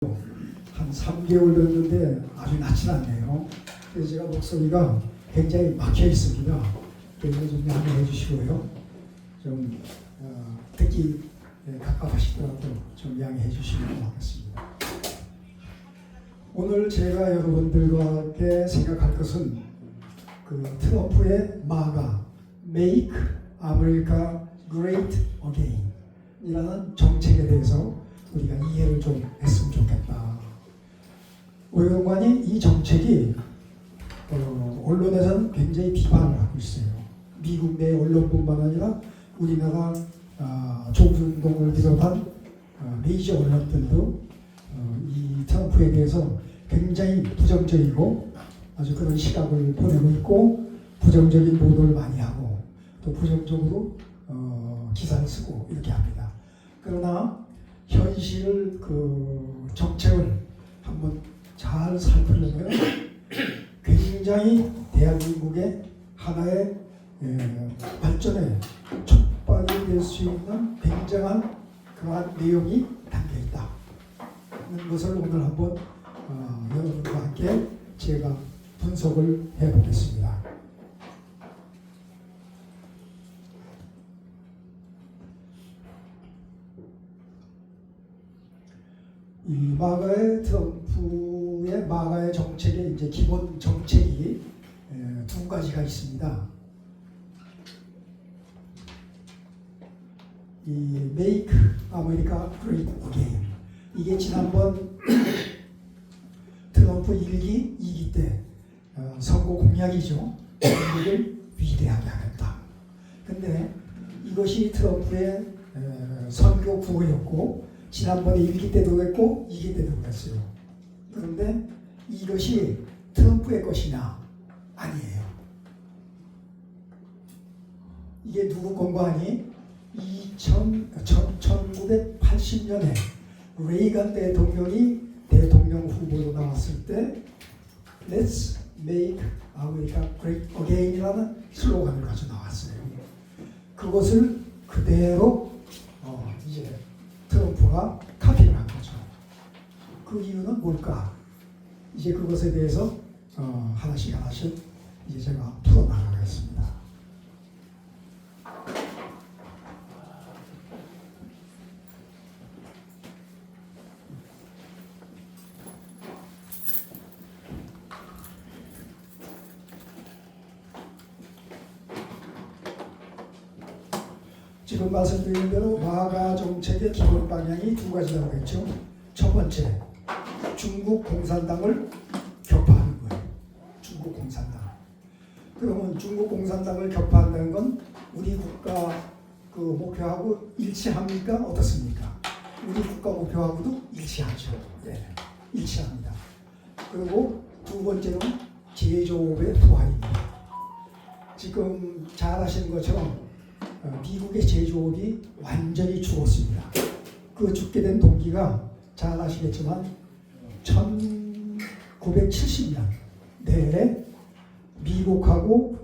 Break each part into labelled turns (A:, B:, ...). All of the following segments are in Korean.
A: 한 3개월 됐는데 아주 낫진 않네요. 그래서 제가 목소리가 굉장히 막혀 있습니다. 그래서 좀 양해해 주시고요. 좀 듣기 갑갑하시더라도 좀 양해해 주시면 고맙겠습니다. 오늘 제가 여러분들과 함께 생각할 것은 그 트럼프의 MAGA, Make America Great Again 이라는 정책에 대해서 우리가 이해를 좀 했으면 좋겠다. 외교관이 이 정책이 언론에서는 굉장히 비판을 하고 있어요. 미국 내 언론뿐만 아니라 우리나라 조중동을 비롯한 메이저 언론들도 이 트럼프에 대해서 굉장히 부정적이고 아주 그런 시각을 보내고 있고 부정적인 보도를 많이 하고 또 부정적으로 기사를 쓰고 이렇게 합니다. 그러나 현실 그 정책을 한번 잘 살피려면 굉장히 대한민국의 하나의 발전의 촉발이 될 수 있는 굉장한 그러한 내용이 담겨 있다는 것을 오늘 한번 여러분과 함께 제가 분석을 해보겠습니다. 이 마가의 트럼프의 마가의 정책의 이제 기본 정책이 두 가지가 있습니다. 이 Make America Great Again 이게 지난번 트럼프 1기, 2기 때 선거 공약이죠. 미국을 위대하게 하겠다. 근데 이것이 트럼프의 선거 구호였고 지난번에 1기 때도 그랬고 2기 때도 그랬어요. 그런데 이것이 트럼프의 것이냐? 아니에요. 이게 누구 권고하니? 1980년에 레이건 대통령이 대통령 후보로 나왔을 때 Let's make America great again 이라는 슬로건을 가지고 나왔어요. 그것을 그대로 이제 트럼프가 카피를 한 거죠. 그 이유는 뭘까? 이제 그것에 대해서 하나씩 이제 제가 풀어나가겠습니다. 지금 말씀드린 대로 마가 정책의 기본 방향이 두 가지라고 했죠. 첫 번째, 중국 공산당을 격파하는 거예요. 중국 공산당. 그러면 중국 공산당을 격파한다는 건 우리 국가 그 목표하고 일치합니까? 어떻습니까? 우리 국가 목표하고도 일치하죠. 네, 일치합니다. 그리고 두 번째는 제조업의 투하입니다. 지금 잘 아시는 것처럼 미국의 제조업이 완전히 죽었습니다. 그 죽게 된 동기가 잘 아시겠지만 1970년 내에 미국하고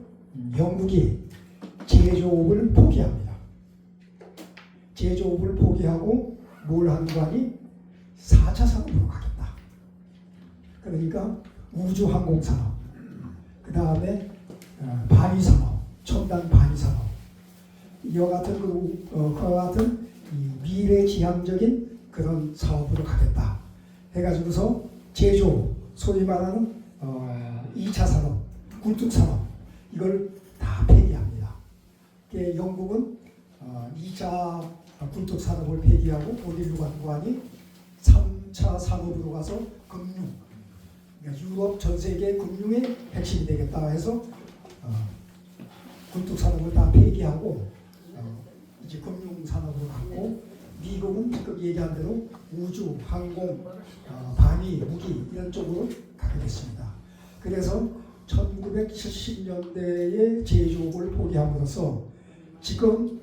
A: 영국이 제조업을 포기합니다. 제조업을 포기하고 뭘 하는 거 아니? 4차 산업으로 가겠다. 그러니까 우주항공산업, 그 다음에 방위산업, 첨단 방위산업 이와 같은 그와 같은 미래지향적인 그런 사업으로 가겠다 해가지고서 제조, 소위 말하는 2차 산업, 굴뚝산업 이걸 다 폐기합니다. 영국은 2차 굴뚝산업을 폐기하고 어디로 가는 거 아니? 3차 산업으로 가서 금융, 그러니까 유럽 전 세계 금융의 핵심이 되겠다 해서 굴뚝산업을 다 폐기하고 이제 금융산업으로 갔고 미국은 지금 얘기한 대로 우주, 항공, 방위, 무기 이런 쪽으로 가게 됐습니다. 그래서 1970년대에 제조업을 포기함으로써 지금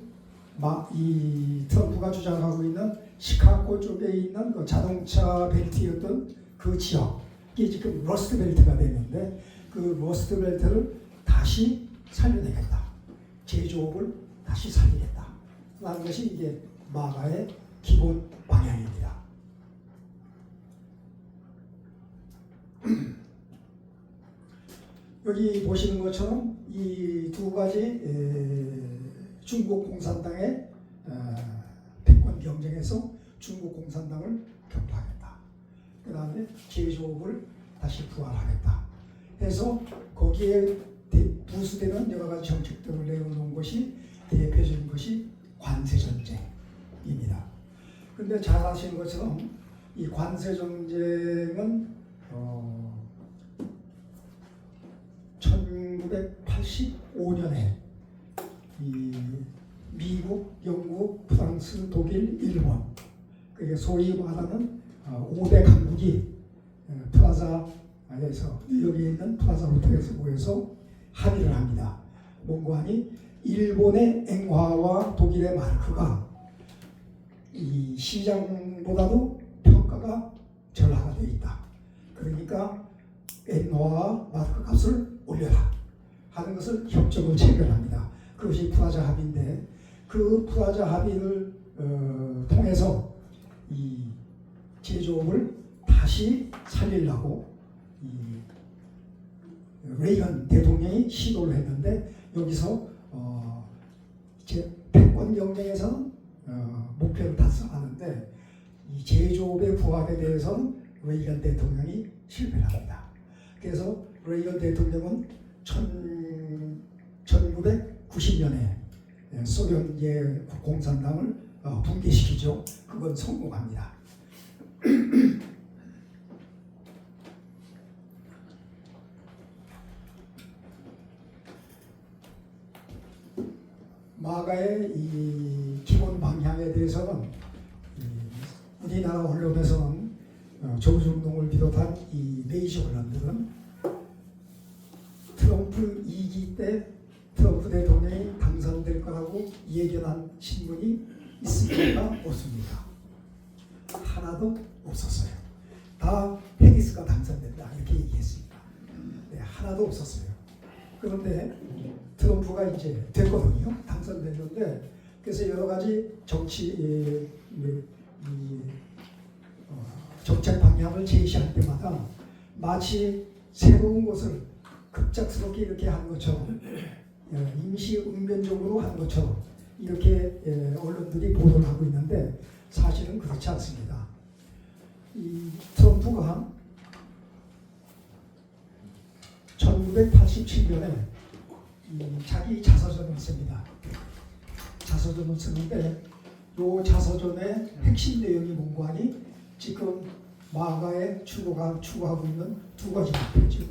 A: 이 트럼프가 주장하고 있는 시카고 쪽에 있는 그 자동차 벨트였던 그 지역이 지금 러스트 벨트가 되는데 그 러스트 벨트를 다시 살려내겠다. 제조업을 다시 살리겠다. 라는 것이 이게 마가의 기본 방향입니다. 여기 보시는 것처럼 이 두 가지 중국 공산당의 패권 경쟁에서 중국 공산당을 격파하겠다. 그 다음에 제조업을 다시 부활하겠다. 해서 거기에 부수되는 여러 가지 정책들을 내어놓은 것이 대표적인 것이 관세 전쟁입니다. 그런데 잘 아시는 것처럼 이 관세 전쟁은 1985년에 이 미국, 영국, 프랑스, 독일, 일본 그게 소위 말하는 5대 강국이 프라자에서 뉴욕에 있는 프라자 호텔에서 모여서 합의를 합니다. 뭔고 하니 일본의 앵화와 독일의 마르크가 이 시장보다도 평가가 절하가 되어 있다. 그러니까 앵화와 마르크 값을 올려라 하는 것을 협정을 체결합니다. 그것이 프라자 합의인데 그 프라자 합의를 통해서 이 제조업을 다시 살리려고 이 레이건 대통령이 시도를 했는데 여기서 패권 경쟁에서는 목표를 달성하는데 이 제조업의 부활에 대해서는 레이건 대통령이 실패를 합니다. 그래서 레이건 대통령은 1990년에 소련 공산당을 붕괴시키죠. 그건 성공합니다. 마가의 이 기본 방향에 대해서는 우리나라 언론에서는 조중동을 비롯한 이 메이저 언론들은 트럼프 2기 때 트럼프 대통령이 당선될 거라고 예견한 신문이 있습니까? 없습니다. 하나도 없었어요. 다 해리스가 당선된다 이렇게 얘기했습니다. 네, 하나도 없었어요. 그런데 트럼프가 이제 됐거든요. 당선됐는데 그래서 여러 가지 정치 정책 방향을 제시할 때마다 마치 새로운 것을 급작스럽게 이렇게 한 것처럼 임시 응변적으로 한 것처럼 이렇게 언론들이 보도를 하고 있는데 사실은 그렇지 않습니다. 이 트럼프가 1987년에 자기 자서전을 씁니다. 자서전을 쓰는데 이 자서전의 핵심 내용이 뭔고 하니 지금 마가에 추구하고 있는 두 가지 목표죠.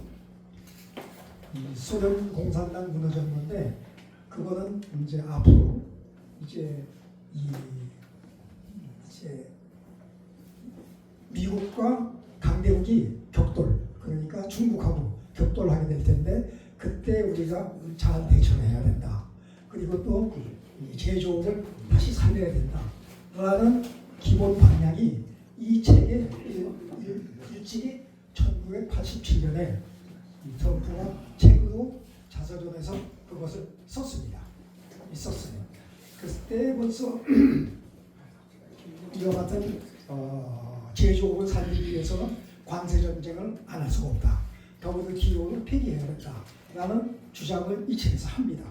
A: 소련 공산당 무너졌는데 그거는 이제 앞으로 이제 미국과 강대국이 격돌 그러니까 중국하고 격돌하게 될 텐데 그때 우리가 잘 대처를 해야 된다. 그리고 또 제조업을 다시 살려야 된다라는 기본 방향이 이 책에 일찍이 1987년에 트럼프가 책으로 자서전에서 그것을 썼습니다. 있었어요. 그때 벌써 이와 같은 제조업을 살리기 위해서는 관세 전쟁을 안 할 수가 없다. WTO를 폐기해야겠다라는 주장을 이 책에서 합니다.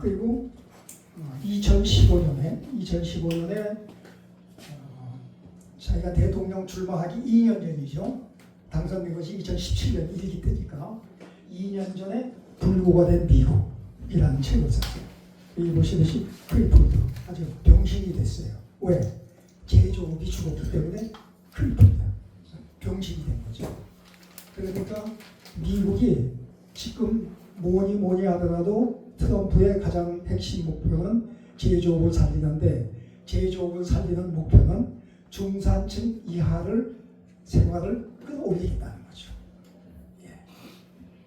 A: 그리고 2015년에 자기가 대통령 출마하기 2년 전이죠. 당선된 것이 2017년 1기 때니까 2년 전에 불구가 된 미국이라는 책을 썼어요. 여기 보시듯이 크리폴드 아주 병신이 됐어요. 왜? 제조업이 죽었기 때문에 크리폴드 병신이 된 거죠. 그러니까 미국이 지금 뭐니 하더라도 트럼프의 가장 핵심 목표는 제조업을 살리는데 제조업을 살리는 목표는 중산층 이하를 생활을 끌어올리겠다는 거죠. 예.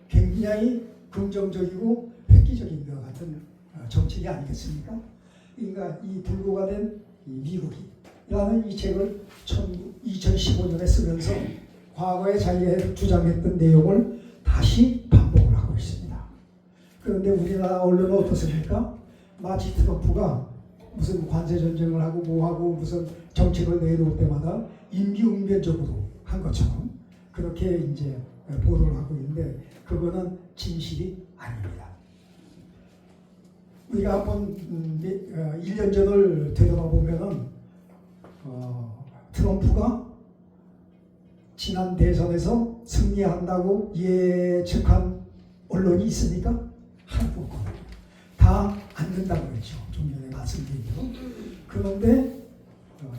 A: 굉장히 긍정적이고 획기적인 것 같은 정책이 아니겠습니까? 그러니까 이 불구가 된 이 미국이 라는 이 책을 2015년에 쓰면서 과거에 자기가 주장했던 내용을 다시 반복을 하고 있습니다. 그런데 우리나라 언론은 어떻습니까? 마치 트럼프가 무슨 관세 전쟁을 하고 뭐하고 무슨 정책을 내놓을 때마다 임기응변적으로 한 것처럼 그렇게 이제 보도를 하고 있는데 그거는 진실이 아닙니다. 우리가 한번 1년 전을 되돌아보면은 트럼프가 지난 대선에서 승리한다고 예측한 언론이 있습니까? 하나도 없거든요. 다 안 된다고 했죠. 좀 전에 말씀드린 대로. 그런데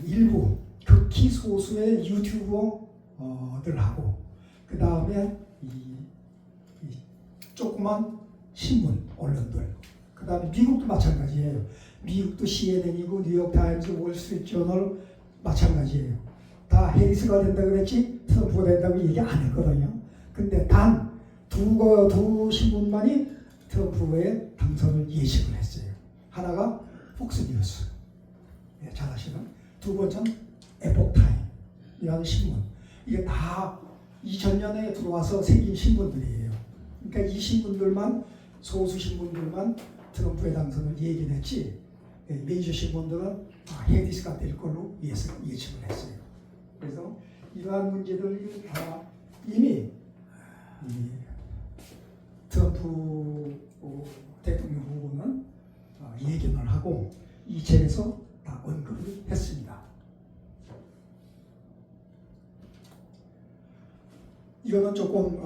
A: 일부 극히 소수의 유튜버들하고 그 다음에 이 조그만 신문 언론들 그 다음에 미국도 마찬가지예요. 미국도 CNN이고 뉴욕타임즈, 월스트리트저널 마찬가지예요. 다 해리스가 된다 그랬지 트럼프가 된다고 얘기 안 했거든요. 근데 단 두 신문만이 트럼프의 당선을 예측을 했어요. 하나가 폭스뉴스, 네, 잘 아시는. 두 번째는 에포크타임이라는 신문. 이게 다 2000년에 들어와서 생긴 신문들이에요. 그러니까 이 신문들만 소수 신문들만 트럼프의 당선을 얘기했지 메이저 신문들은 해리스가 될 걸로 예측을 했어요. 그래서 이러한 문제들이 다 이미 트럼프 대통령 후보는 예견을 하고 이 책에서 다 언급을 했습니다. 이거는 조금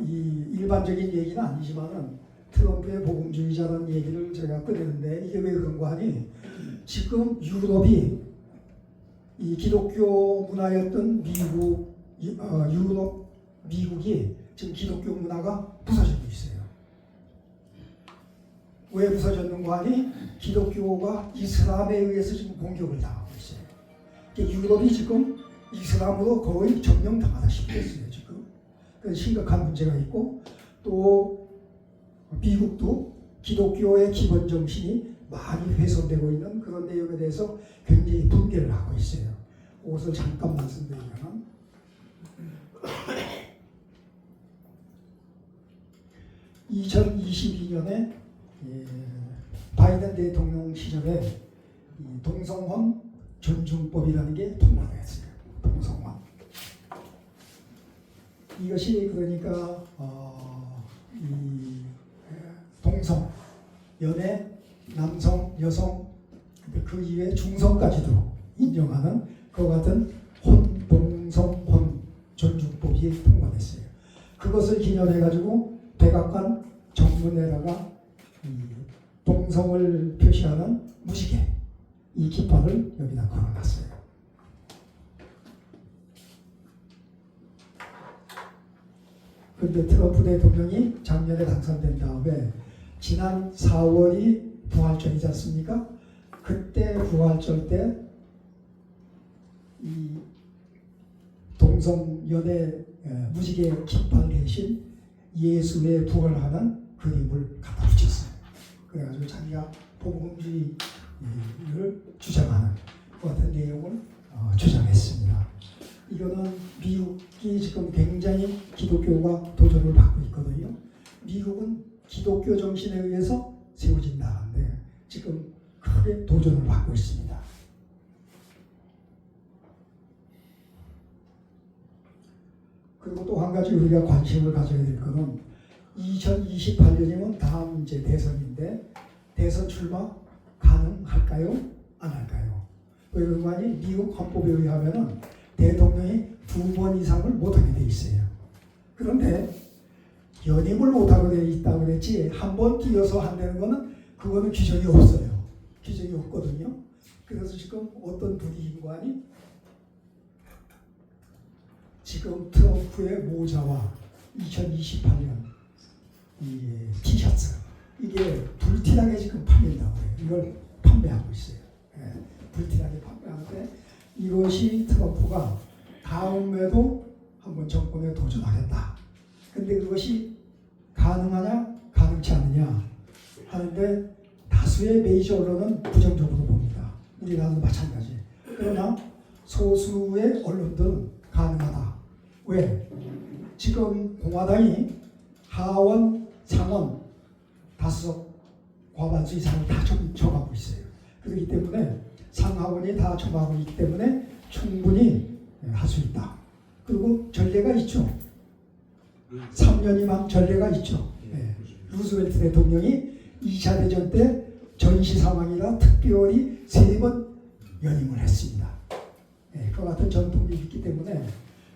A: 이 일반적인 얘기는 아니지만은 트럼프의 복음주의자라는 얘기를 제가 꺼내는데 이게 왜 그런가 하니 지금 유럽이 이 기독교 문화였던 미국이 지금 기독교 문화가 부서지고 있어요. 왜 부서졌는가 하니 기독교가 이슬람에 의해서 지금 공격을 당하고 있어요. 그러니까 유럽이 지금 이슬람으로 거의 점령당하다시피 했어요. 지금 그래서 심각한 문제가 있고 또 미국도 기독교의 기본 정신이 많이 훼손되고 있는 그런 내용에 대해서 굉장히 분개를 하고 있어요. 그것을 잠깐 말씀드리면 2022년에 바이든 대통령 시절에 동성혼 존중법이라는 게 통과됐어요. 동성혼. 이것이 그러니까 이 동성, 연애, 남성, 여성, 그 이외에 중성까지도 인정하는 그와 같은 혼, 동성, 혼 존중법이 통과됐어요. 그것을 기념해가지고 백악관 정문에다가 동성을 표시하는 무지개 이 깃발을 여기다 걸어놨어요. 그런데 트럼프 대통령이 작년에 당선된 다음에 지난 4월이 부활절이지 않습니까? 그때 부활절 때 이 동성연애 무지개 깃발 대신 예수의 부활하는 그림을 갖다 붙였어요. 그래가지고 자기가 복음주의를 주장하는 그 같은 내용을 주장했습니다. 이거는 미국이 지금 굉장히 기독교가 도전을 받고 있거든요. 미국은 기독교 정신에 의해서 세워진다는데 지금 크게 도전을 받고 있습니다. 그리고 또 한 가지 우리가 관심을 가져야 될 것은 2028년이면 다음 이제 대선인데 대선 출마 가능할까요? 안 할까요? 왜 그런 아니 미국 헌법에 의하면은 대통령이 2번 이상을 못하게 돼 있어요. 그런데 연임을 못하게 돼 있다고 그랬지 한 번 뛰어서 한다는 거는 그거는 규정이 없어요. 규정이 없거든요. 그래서 지금 어떤 분위기인가 하니 지금 트럼프의 모자와 2028년 이 티셔츠 이게 불티나게 지금 팔린다고 해요. 이걸 판매하고 있어요. 예, 불티나게 판매하는데 이것이 트럼프가 다음에도 한번 정권에 도전하겠다. 근데 그것이 가능하냐 가능치 않느냐 하는데 다수의 메이저 언론은 부정적으로 봅니다. 우리나라도 마찬가지. 그러나 소수의 언론들은 가능하다. 왜? 지금 공화당이 하원, 상원 다수석 과반수 이상을 다 점하고 있어요. 그렇기 때문에 상하원이 다 점하고 있기 때문에 충분히 할 수 있다. 그리고 전례가 있죠. 3년이면 전례가 있죠. 루즈벨트 대통령이 2차 대전 때 전시 상황이라 특별히 3번 연임을 했습니다. 그와 같은 전통이 있기 때문에,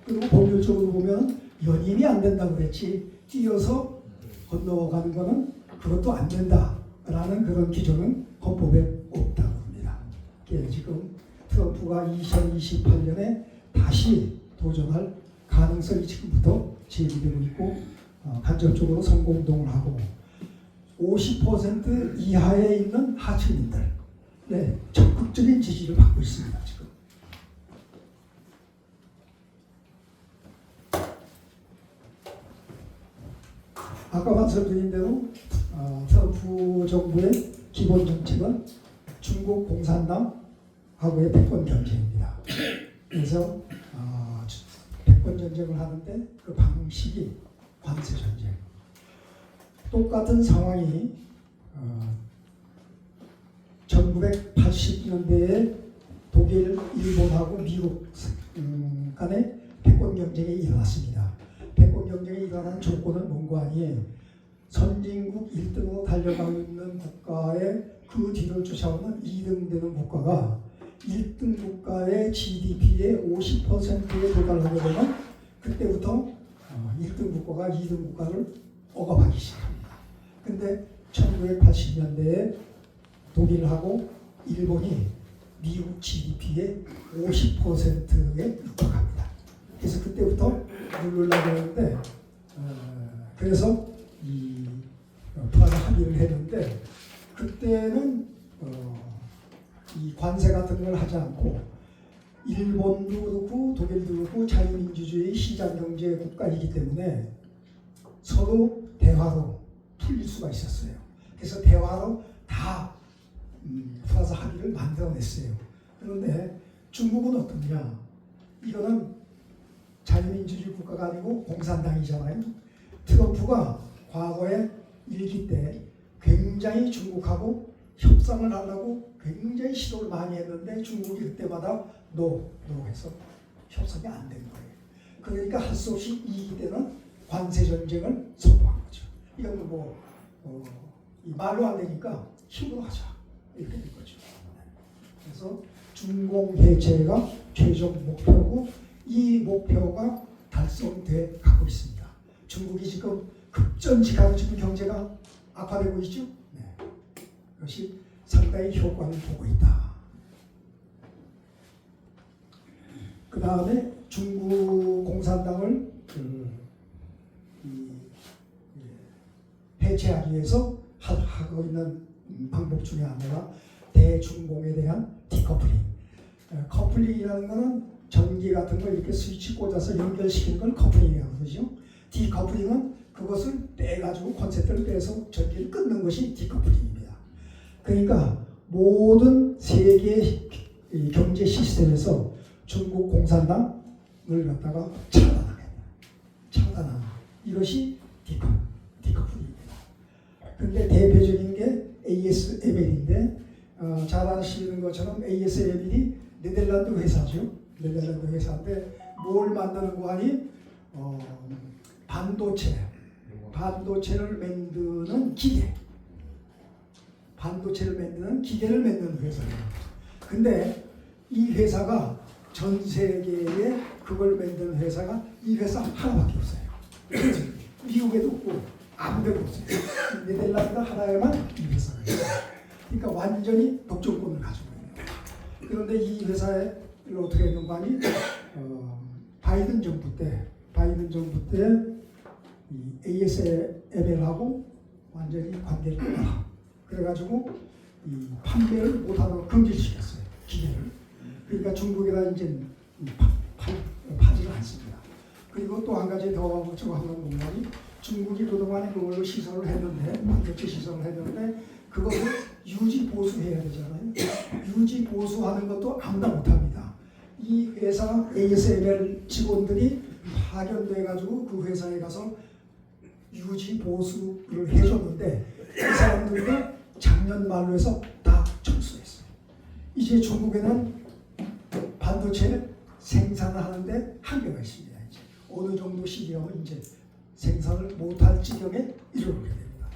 A: 그리고 법률적으로 보면 연임이 안 된다고 그랬지 뛰어서 건너가는 거는 그것도 안 된다라는 그런 기준은 헌법에 없다고 합니다. 지금 트럼프가 2028년에 다시 도전할 가능성이 지금부터 제기되고 있고, 간접적으로 선거운동을 하고 50% 이하에 있는 하층민들 적극적인 지지를 받고 있습니다. 지금. 아까 말씀드린 대로 트럼프 정부의 기본 정책은 중국 공산당하고의 패권 경쟁입니다. 그래서 패권 전쟁을 하는데 그 방식이 관세 전쟁. 똑같은 상황이 1980년대에 독일, 일본하고 미국 간의 패권 경쟁이 일어났습니다. 패권 경쟁이 일어난 조건은 뭔가 아니에요. 선진국 1등으로 달려가고 있는 국가의 그 뒤를 쫓아오는 2등 되는 국가가 1등 국가의 GDP의 50%에 도달하게 되면 그때부터 1등 국가가 2등 국가를 억압하기 시작합니다. 근데 1980년대에 독일하고 일본이 미국 GDP의 50%에 육박합니다. 그래서 그때부터 누르려고 했는데 그래서 이 프라자 합의를 했는데 그때는 이 관세 같은 걸 하지 않고 일본도 그렇고 독일도 그렇고 자유민주주의 시장경제 국가이기 때문에 서로 대화로 풀릴 수가 있었어요. 그래서 대화로 다 프라자 합의를 만들어냈어요. 그런데 중국은 어떠냐? 이거는 자유민주주의 국가가 아니고 공산당이잖아요. 트럼프가 과거에 일기 때 굉장히 중국하고 협상을 하려고 굉장히 시도를 많이 했는데 중국이 그때마다 노 해서 협상이 안 된 거예요. 그러니까 할 수 없이 이기 때는 관세 전쟁을 선포한 거죠. 이건 이 말로 안 되니까 힘으로 하자 이렇게 된 거죠. 그래서 중공 해체가 최종 목표고 이 목표가 달성돼 가고 있습니다. 중국이 지금 급전직하고 지금 경제가 악화되고 있죠. 이것이 상당히 효과를 보고 있다. 그 다음에 중국 공산당을 해체하기 위해서 하고 있는 방법 중에 하나가 대중공에 대한 디커플링. 커플링이라는 것은 전기 같은 걸 이렇게 스위치 꽂아서 연결시키는 걸 커플링이라고 그러죠. 디커플링은 그것을 떼가지고 콘센트를 빼서 전기를 끊는 것이 디커플링입니다. 그러니까 모든 세계 경제 시스템에서 중국 공산당을 갖다가 차단하는 이것이 디커플링입니다. 그런데 대표적인 게 ASML인데 잘 아시는 것처럼 ASML이 네덜란드 회사죠. 네덜란드 회사인데 뭘 만드는 거 아니? 반도체를 만드는 기계를 만드는 회사예요. 근데 이 회사가 전 세계에 그걸 만드는 회사가 이 회사 하나밖에 없어요. 미국에도 없고 아무 데도 없어요. 네덜란드 하나에만 이 회사가 있어요. 그러니까 완전히 독점권을 가지고 있는 거예요. 그런데 이 회사에 어떻게 했는 거 아니? 바이든 정부 때 이 ASML하고 완전히 관계를 끊어라. 그래가지고 이 판매를 못하도록 금지시켰어요. 기계를. 그러니까 중국에다 이제 파지를 않습니다. 그리고 또 한 가지 더 저거 하는 공간이 중국이 그동안에 그걸로 시설을 했는데 반도체 시설을 했는데 그것을 유지 보수해야 되잖아요. 유지 보수하는 것도 아무나 못합니다. 이 회사 ASML 직원들이 파견돼 가지고 그 회사에 가서 유지 보수를 해줬는데 이 사람들도 작년 말로 해서 다 철수했어요. 이제 중국에는 반도체 생산하는데 한계가 있습니다. 이제 어느 정도 시기하면 이제 생산을 못할 지경에 이르게 됩니다.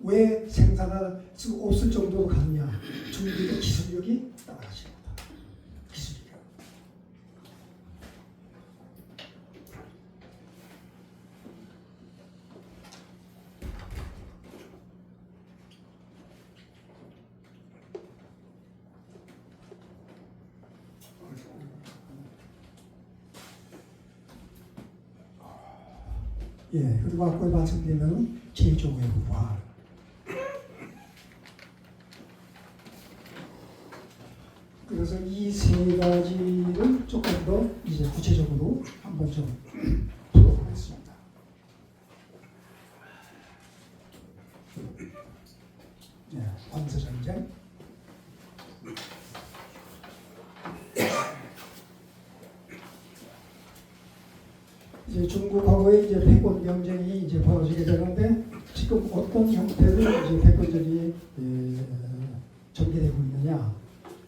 A: 왜 생산할 수 없을 정도로 가느냐? 중국의 기술력이 따라가지 못합니다. 기술력. 예, 그리고 아까 말씀드린 제조의 부활. 그래서 이 세 가지를 조금 더 이제 구체적으로 한번 좀 풀어보겠습니다. 예, 관세전쟁. 이제 중국하고의 이제 패권 경쟁이 이제 벌어지게 되는데 지금 어떤 형태로 이제 패권전이 전개되고 있느냐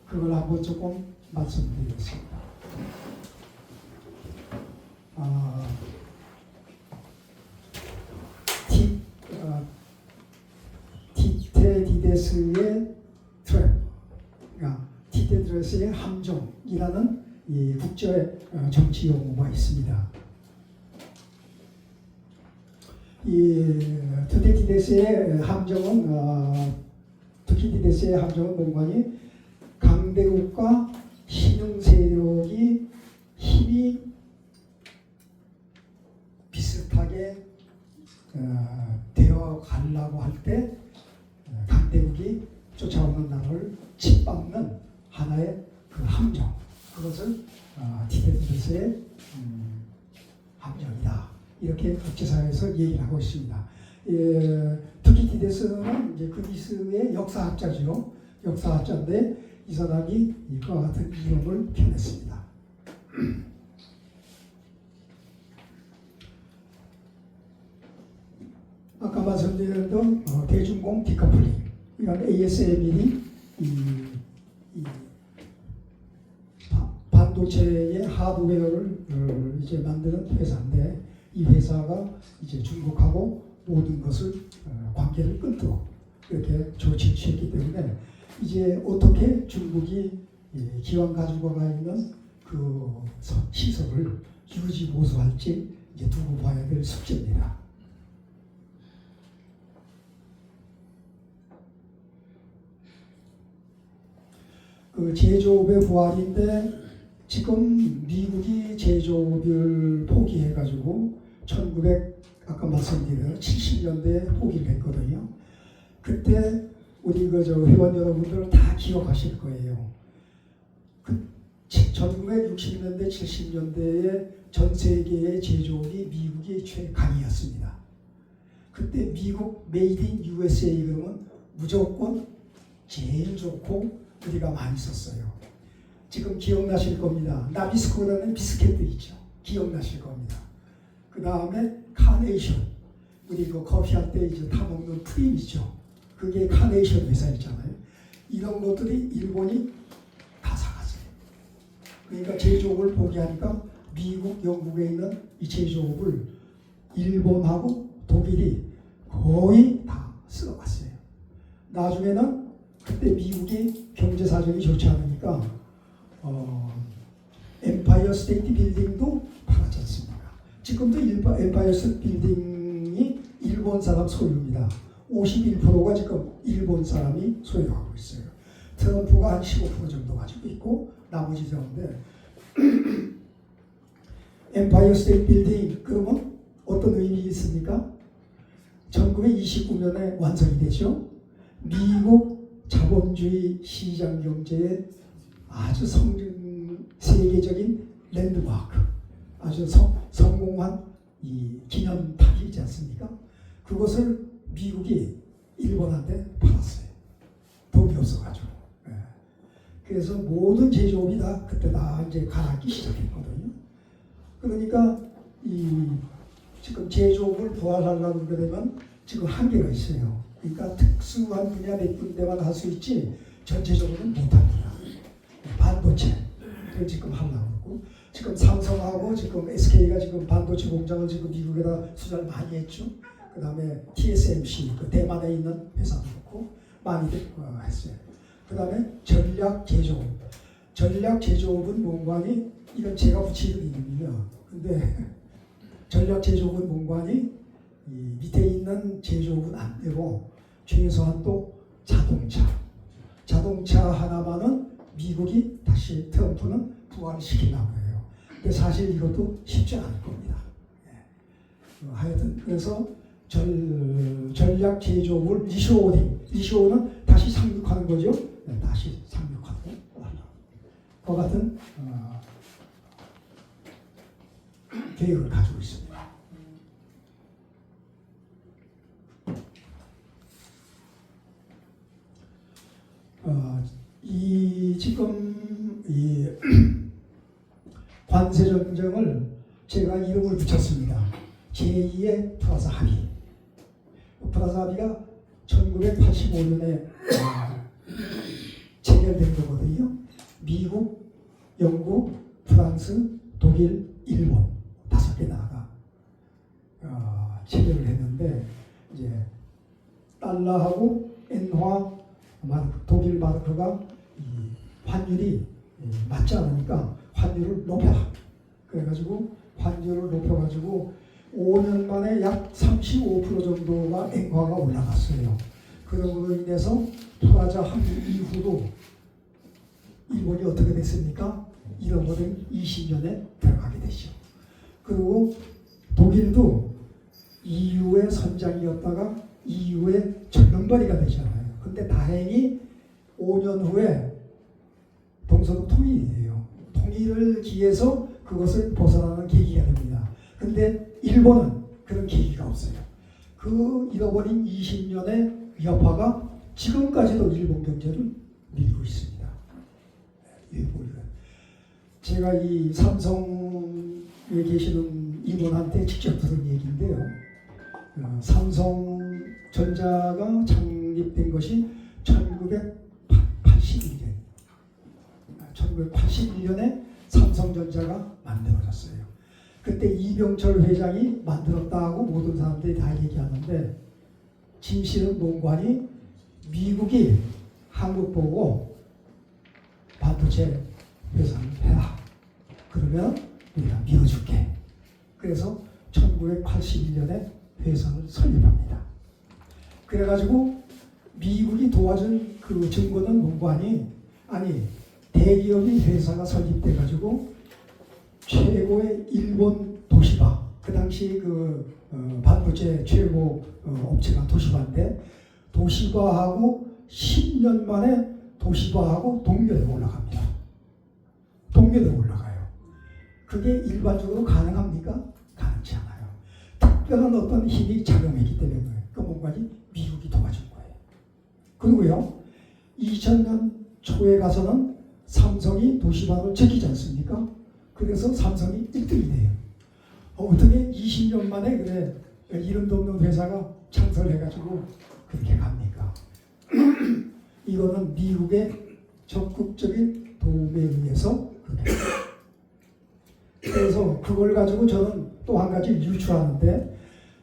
A: 그걸 한번 조금 말씀드리겠습니다. 티테디데스의 트랩, 그러니까 티테디데스의 함정이라는 이 국제 정치 용어가 있습니다. 이 투키디데스의 함정은 투키디데스의 함정은 뭔가니 강대국과 신흥 세력이 힘이 비슷하게 되어 가려고 할 때 강대국이 쫓아오는 나라를 짓밟는 하나의 그 함정, 그것을 티데스의 함정이다. 이렇게 국제사회에서 얘기를 하고 있습니다. 투키디데스는 이제 그리스의 역사학자죠. 역사학자인데 이 사람이 이와 같은 이론을 펴냈습니다. 아까 말씀드린 대중공 디커플링, 이건 ASML이 반도체의 하드웨어를 이제 만드는 회사인데 이 회사가 이제 중국하고 모든 것을 관계를 끊도록 이렇게 조치를 취했기 때문에 이제 어떻게 중국이 기왕 가지고 가 있는 그 시설을 유지 보수할지 이제 두고 봐야 될 숙제입니다. 그 제조업의 부활인데 지금 미국이 제조업을 포기해가지고 아까 말씀드린 70년대에 포기를 했거든요. 그때 우리 회원 여러분들 다 기억하실 거예요. 1960년대, 70년대에 전 세계의 제조업이 미국이 최강이었습니다. 그때 미국 메이드 인 USA 그러면 무조건 제일 좋고 우리가 많이 썼어요. 지금 기억나실 겁니다. 나비스코라는 비스켓도 있죠. 기억나실 겁니다. 그 다음에 카네이션, 우리 그 커피할 때 이제 타 먹는 프림 있죠. 그게 카네이션 회사였잖아요. 이런 것들이 일본이 다 사갔어요. 그러니까 제조업을 포기하니까 미국, 영국에 있는 이 제조업을 일본하고 독일이 거의 다 쓸어갔어요. 나중에는 그때 미국이 경제 사정이 좋지 않으니까 엠파이어 스테이트 빌딩도 팔았지 않습니까? 지금도 엠파이어 스테이트 빌딩이 일본 사람 소유입니다. 51%가 지금 일본 사람이 소유하고 있어요. 트럼프가 한 15% 정도 가지고 있고 나머지 정도인데 엠파이어 스테이트 빌딩 그러면 어떤 의미 있습니까? 1929년에 완성이 되죠. 미국 자본주의 시장 경제의 아주 세계적인 랜드마크, 아주 성공한 이 기념탑이지 않습니까? 그것을 미국이 일본한테 팔았어요. 돈이 없어가지고. 예. 그래서 모든 제조업이 다 그때 다 이제 가라앉기 시작했거든요. 그러니까 이 지금 제조업을 부활하려고 그러게 되면 지금 한계가 있어요. 그러니까 특수한 분야 몇 군데만 할 수 있지 전체적으로는 못합니다. 반도체를 지금 하려고 하고 지금 삼성하고 지금 SK가 지금 반도체 공장을 지금 미국에다 투자를 많이 했죠. 그 다음에 TSMC 그 대만에 있는 회사도 그렇고 많이들 했어요. 그 다음에 전략 제조업. 전략 제조업은 뭔가니 이건 제가 붙이는 이름이에요. 근데 전략 제조업은 뭔가니 이 밑에 있는 제조업은 안 되고 최소한 또 자동차 하나만은 미국이 다시 트럼프는 부활시키려고 해요. 근데 사실 이것도 쉽지 않을 겁니다. 예. 하여튼 그래서 전략 제조업을 리쇼어는 다시 상륙하는 거죠. 네, 다시 상륙하고 그 같은 계획을 가지고 있습니다. 지금 이 관세 전쟁을 제가 이름을 붙였습니다. 제2의 프라자 합의. 프라자 합의가 1985년에 체결된 거거든요. 미국, 영국, 프랑스, 독일, 일본 5개 나라가 체결을 했는데 이제 달러하고 엔화, 독일 마르크가 이 환율이 맞지 않으니까 환율을 높여라. 그래가지고 환율을 높여가지고 5년 만에 약 35% 정도가 엔화가 올라갔어요. 그러므로 인해서 프라자 합의 이후로 일본이 어떻게 됐습니까? 잃어버린 20년에 들어가게 되죠. 그리고 독일도 EU의 선장이었다가 EU의 절름발이가 되잖아요. 근데 다행히 5년 후에 동서독 통일이 돼요. 통일을 기해서 그것을 벗어나는 계기가 됩니다. 근데 일본은 그런 계기가 없어요. 그 잃어버린 20년의 여파가 지금까지도 일본 경제를 밀고 있습니다. 제가 이 삼성에 계시는 임원한테 직접 들은 얘기인데요. 삼성전자가 창립된 것이 1981년. 1981년에 삼성전자가 만들어졌어요. 그때 이병철 회장이 만들었다고 모든 사람들이 다 얘기하는데 진실은 뭔가니 미국이 한국 보고 반도체 회사를 해라. 그러면 우리가 밀어줄게. 그래서 1981년에 회사를 설립합니다. 그래가지고 미국이 도와준 그 증거는 뭔가니 아니 대기업이 회사가 설립돼가지고 최고의 일본 도시바 그 당시 그 반도체 최고 업체가 도시바인데 도시바하고 10년 만에 도시바하고 동결에 올라갑니다. 동결에 올라가요. 그게 일반적으로 가능합니까? 가능치 않아요. 특별한 어떤 힘이 작용했기 때문에 그래요. 그 뭔가지 미국이 도와준 거예요. 그리고요 2000년 초에 가서는 삼성이 도시바를 제끼지 않습니까? 그래서 삼성이 1등이 돼요. 어떻게 20년 만에 그래 이름도 없는 회사가 창설해가지고 그렇게 갑니까? 이거는 미국의 적극적인 도움에 의해서 그렇게 그래서 그걸 가지고 저는 또 한 가지 유추하는데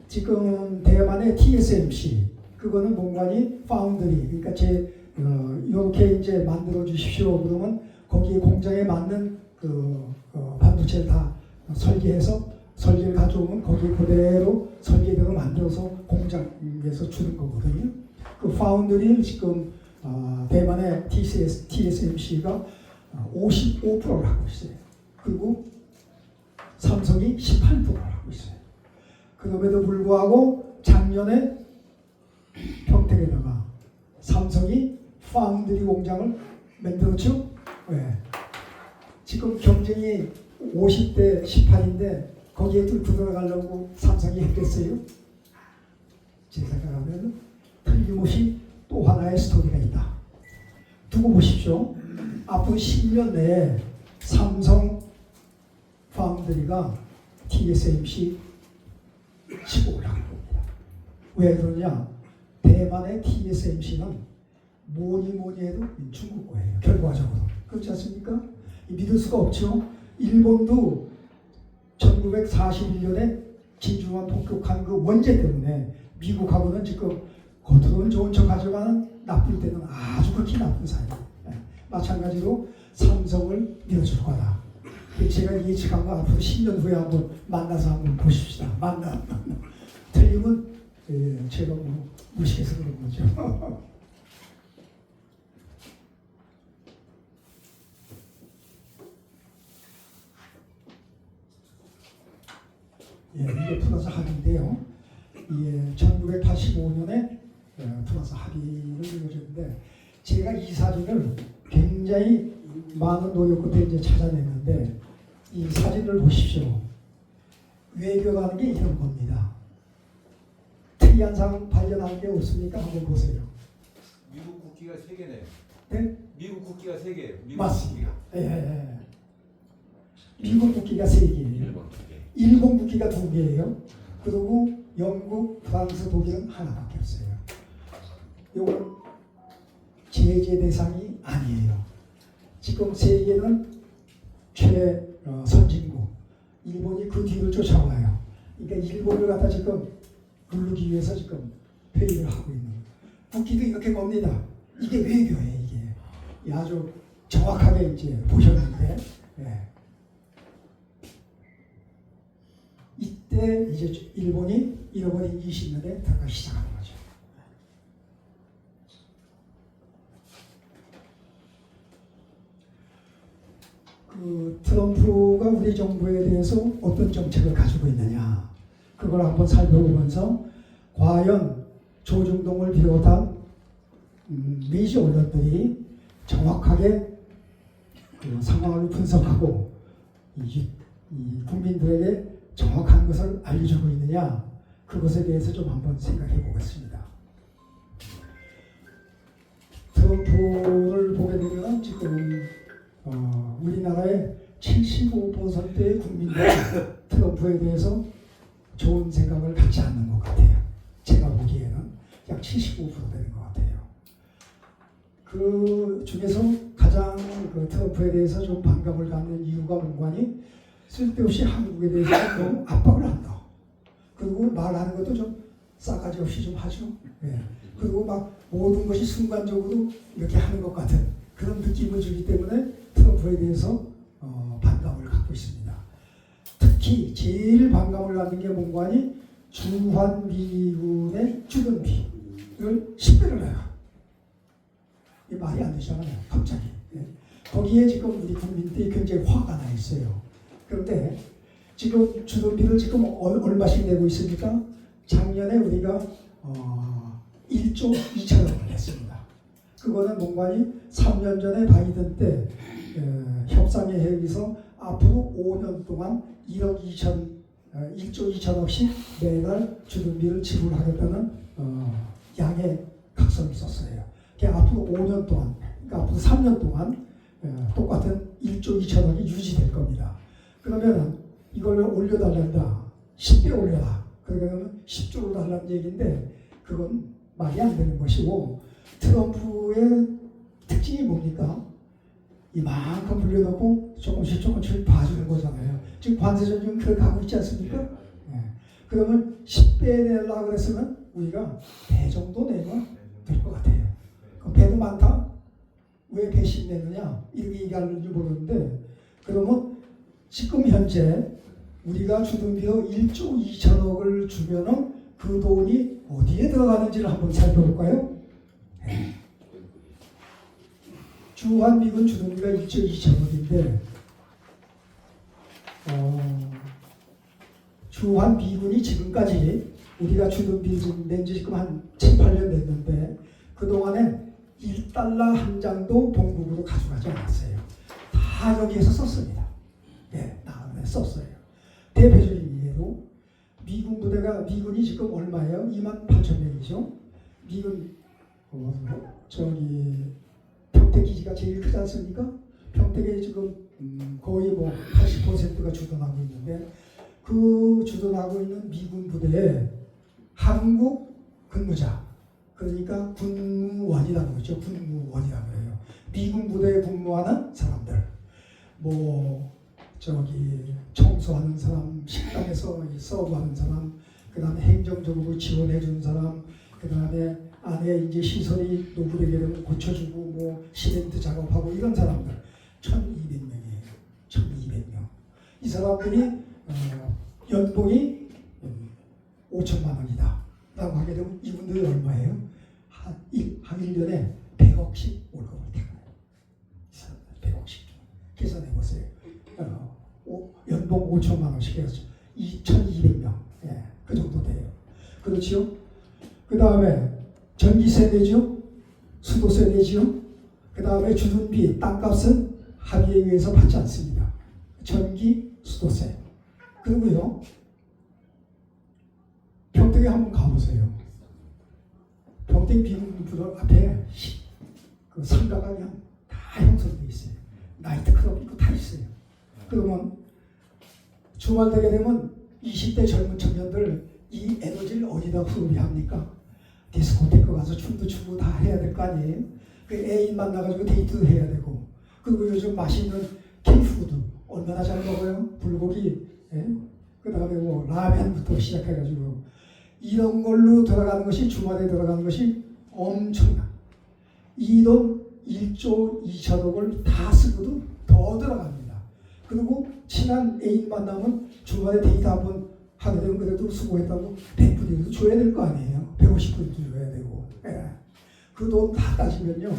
A: 지금 대만의 TSMC 그거는 뭔가니 파운드리 그러니까 이렇게 이제 만들어 주십시오 그러면 거기에 공장에 맞는 반도체를 다 설계를 가져오면 거기 그대로 설계대로 만들어서 공장에서 주는 거거든요. 그 파운드리를 지금 대만의 TSMC가 55%를 하고 있어요. 그리고 삼성이 18%를 하고 있어요. 그럼에도 불구하고 작년에 평택에다가 삼성이 파운드리 공장을 만들었죠. 네. 지금 경쟁이 50대 18인데 거기에 뚫고 들어가려고 삼성이 했겠어요? 제 생각하면 틀림없이 또 하나의 스토리가 있다. 두고 보십시오. 앞으로 10년 내에 삼성 파운드리가 TSMC 치고 올라갈 겁니다. 왜 그러냐? 대만의 TSMC는 뭐니 해도 중국 거예요. 결과적으로. 그렇지 않습니까? 믿을 수가 없죠. 일본도 1941년에 진중한 폭격한 그 원죄 때문에 미국하고는 지금 겉으로는 좋은 척 하지만 나쁠 때는 아주 극히 나쁜 사이. 마찬가지로 삼성을 밀어줄 거다. 제가 예측한 거 앞으로 10년 후에 한번 만나서 한번 보십시다. 틀리면 제가 뭐 무식해서 그런 거죠. 예, 이게 플러스 합의인데요. 예, 1985년에 플러스 합의를 이루어졌는데 제가 이 사진을 굉장히 많은 노력 끝에 이제 찾아냈는데 이 사진을 보십시오. 외교라는 게 이런 겁니다. 특이한 상 발견하는 게 없습니까? 한번 보세요.
B: 미국 국기가 3개네.
A: 네?
B: 미국 국기가 3개.
A: 맞습니다. 예. 미국 국기가 3개예요.
B: 일본 2개.
A: 일본 국기가 2개예요. 그리고 영국, 프랑스, 독일은 하나밖에 없어요. 이건 제재 대상이 아니에요. 지금 세계는 최선진국, 일본이 그 뒤를 쫓아와요. 그러니까 일본을 갖다 지금 누르기 위해서 지금 회의를 하고 있는. 국기도 이렇게 겁니다. 이게 외교예요. 이게 아주 정확하게 이제 보셨는데, 예. 이때 이제 일본이 잃어버린 20년에 들어가기 시작하는 거죠. 그 트럼프가 우리 정부에 대해서 어떤 정책을 가지고 있느냐, 그걸 한번 살펴보면서 과연 조중동을 비롯한 미지 언론들이 정확하게 그 상황을 분석하고 이 국민들에게 정확한 것을 알려주고 있느냐, 그것에 대해서 좀 한번 생각해 보겠습니다. 트럼프를 보게 되면 지금 우리나라의 75%의 국민들이 트럼프에 대해서 좋은 생각을 갖지 않는 것 같아요. 제가 보기에는 약 75% 되는 것 같아요. 그 중에서 가장 그 트럼프에 대해서 좀 반감을 갖는 이유가 뭔가니, 쓸데없이 한국에 대해서 너무 압박을 한다. 그리고 말하는 것도 좀 싸가지 없이 좀 하죠. 예. 그리고 막 모든 것이 순간적으로 이렇게 하는 것 같은 그런 느낌을 주기 때문에 트럼프에 대해서 반감을 갖고 있습니다. 특히 제일 반감을 갖는 게 뭔가니, 주한미군의 주둔비를 10배를 해요. 이 말이 안 되잖아요. 갑자기. 예. 거기에 지금 우리 국민들이 굉장히 화가 나 있어요. 그런데 지금 주둔비를 지금 얼마씩 내고 있습니까? 작년에 우리가 1조 2천억을 냈습니다. 그거는 뭔가니 3년 전에 바이든 때 협상에 해서 앞으로 5년 동안 1조 2천억씩 매달 주둔비를 지불하겠다는 양의 각서를 썼어요. 앞으로 5년 동안, 그러니까 앞으로 3년 동안 똑같은 1조 2천억이 유지될 겁니다. 그러면 이걸 올려달란다. 10배 올려라. 그러면 10조로 달라는 얘기인데 그건 말이 안 되는 것이고, 트럼프의 특징이 뭡니까? 이만큼 불려놓고 조금씩 봐주는 거잖아요. 지금 관세전쟁 그렇게 하고 있지 않습니까? 네. 그러면 10배 내려고 그랬으면 우리가 배 정도 내면 될 것 같아요. 배도 많다? 왜 배씩 내느냐? 이렇게 얘기하는지 모르는데, 그러면 지금 현재 우리가 주둔비로 1조 2천억을 주면은 그 돈이 어디에 들어가는지를 한번 살펴볼까요? 네. 주한미군 주둔비가 1조 2천억인데 주한미군이 지금까지 우리가 주둔비 낸지 지금 한 7, 8년 됐는데 그동안에 1달러 한 장도 본국으로 가져가지 않았어요. 다 여기에서 썼습니다. 네, 나름대로 썼어요. 대표적인 예로 미군이 지금 얼마예요? 28,000명이죠. 미군 평택 대지가 제일 크지 않습니까? 평택에 지금 거의 뭐 80%가 주둔하고 있는데 그 주둔하고 있는 미군 부대에 한국 근무자, 그러니까 군무원이라는 거죠. 군무원이라고 해요. 미군 부대에 근무하는 사람들, 뭐 저기 청소하는 사람, 식당에서 서브하는 사람, 그 다음에 행정적으로 지원해주는 사람, 그 다음에 안에 이제 시설이 노후되게 되면 고쳐주고 뭐 시멘트 작업하고 이런 사람들 1,200명이에요. 1,200명. 이 사람들이 연봉이 5천만 원이다 라고 하게 되면 이분들이 얼마예요? 한 1년에 100억씩 월급을 타가요. 이 사람들 100억씩 계산해 보세요. 연봉 5천만 원씩 해서 2,200명. 예, 그 정도 돼요. 그렇지요? 그 다음에 전기세 내죠? 수도세 내죠? 그 다음에 주둔비, 땅값은 합의에 의해서 받지 않습니다. 전기, 수도세. 그리고요, 평택에 한번 가보세요. 평택 비군부대 앞에 그 상가가 그냥 다 형성되어 있어요. 나이트클럽 있고 다 있어요. 그러면 주말 되게 되면 20대 젊은 청년들 이 에너지를 어디다 소비합니까? 디스코테크 가서 춤도 추고 다 해야 될 거 아니에요? 그 애인 만나가지고 데이트도 해야 되고, 그리고 요즘 맛있는 케이푸드 얼마나 잘 먹어요? 불고기, 예? 그 다음에 뭐 라면부터 시작해가지고 이런 걸로 들어가는 것이, 주말에 들어가는 것이 엄청나. 이 돈 1조 2천억을 다 쓰고도 더 들어갑니다. 그리고 친한 애인 만나면 주말에 데이트 한번 하게 되면 그래도 수고했다고 100불이라도 줘야 될 거 아니에요. 150불도 줘야 되고. 예. 그 돈 다 따지면요,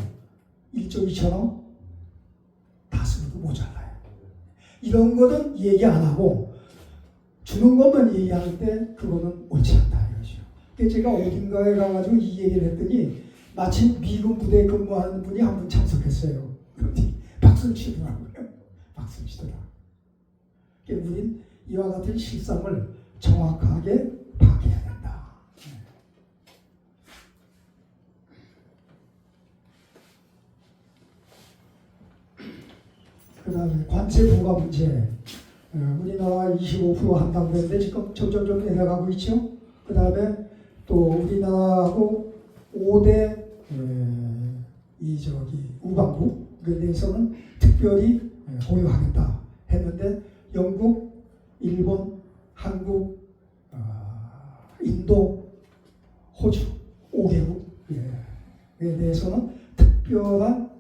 A: 1조 2천억 다 쓰고도 모자라요. 이런 거는 얘기 안 하고 주는 것만 얘기하는데 그거는 옳지 않다 이거죠. 그래서 제가 어딘가에 가가지고 이 얘기를 했더니 마침 미군 부대에 근무하는 분이 한 분 참석했어요. 그런데 박수를 치더라고요. 박수를 치더라. 그러니까 우린 이와 같은 실상을 정확하게 파악해야 된다. 그 다음에 관세 부과 문제. 우리나라 25% 한다고 했는데 지금 점점 내려가고 있죠. 그 다음에 또 우리나라하고 5대 우방국에 대해서는 특별히 보유하겠다 했는데 영국, 일본, 한국, 인도, 호주 5개국에 대해서는 특별한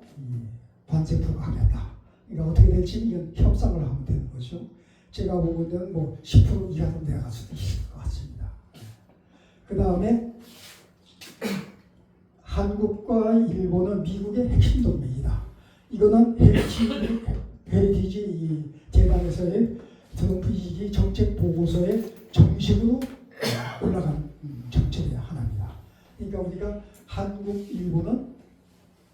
A: 관세 부과하겠다. 그러니까 어떻게 될지 이건 협상을 하면 되는 거죠. 제가 보기에는 뭐 10% 이하로 내려갈 수도 있을 것 같습니다. 그 다음에 한국과 일본은 미국의 핵심 동맹이다. 이거는 헤리티지 이 재단에서의 트럼프 2기 정책 보고서에 정식으로 올라간 정책의 하나입니다. 그러니까 우리가 한국, 일본은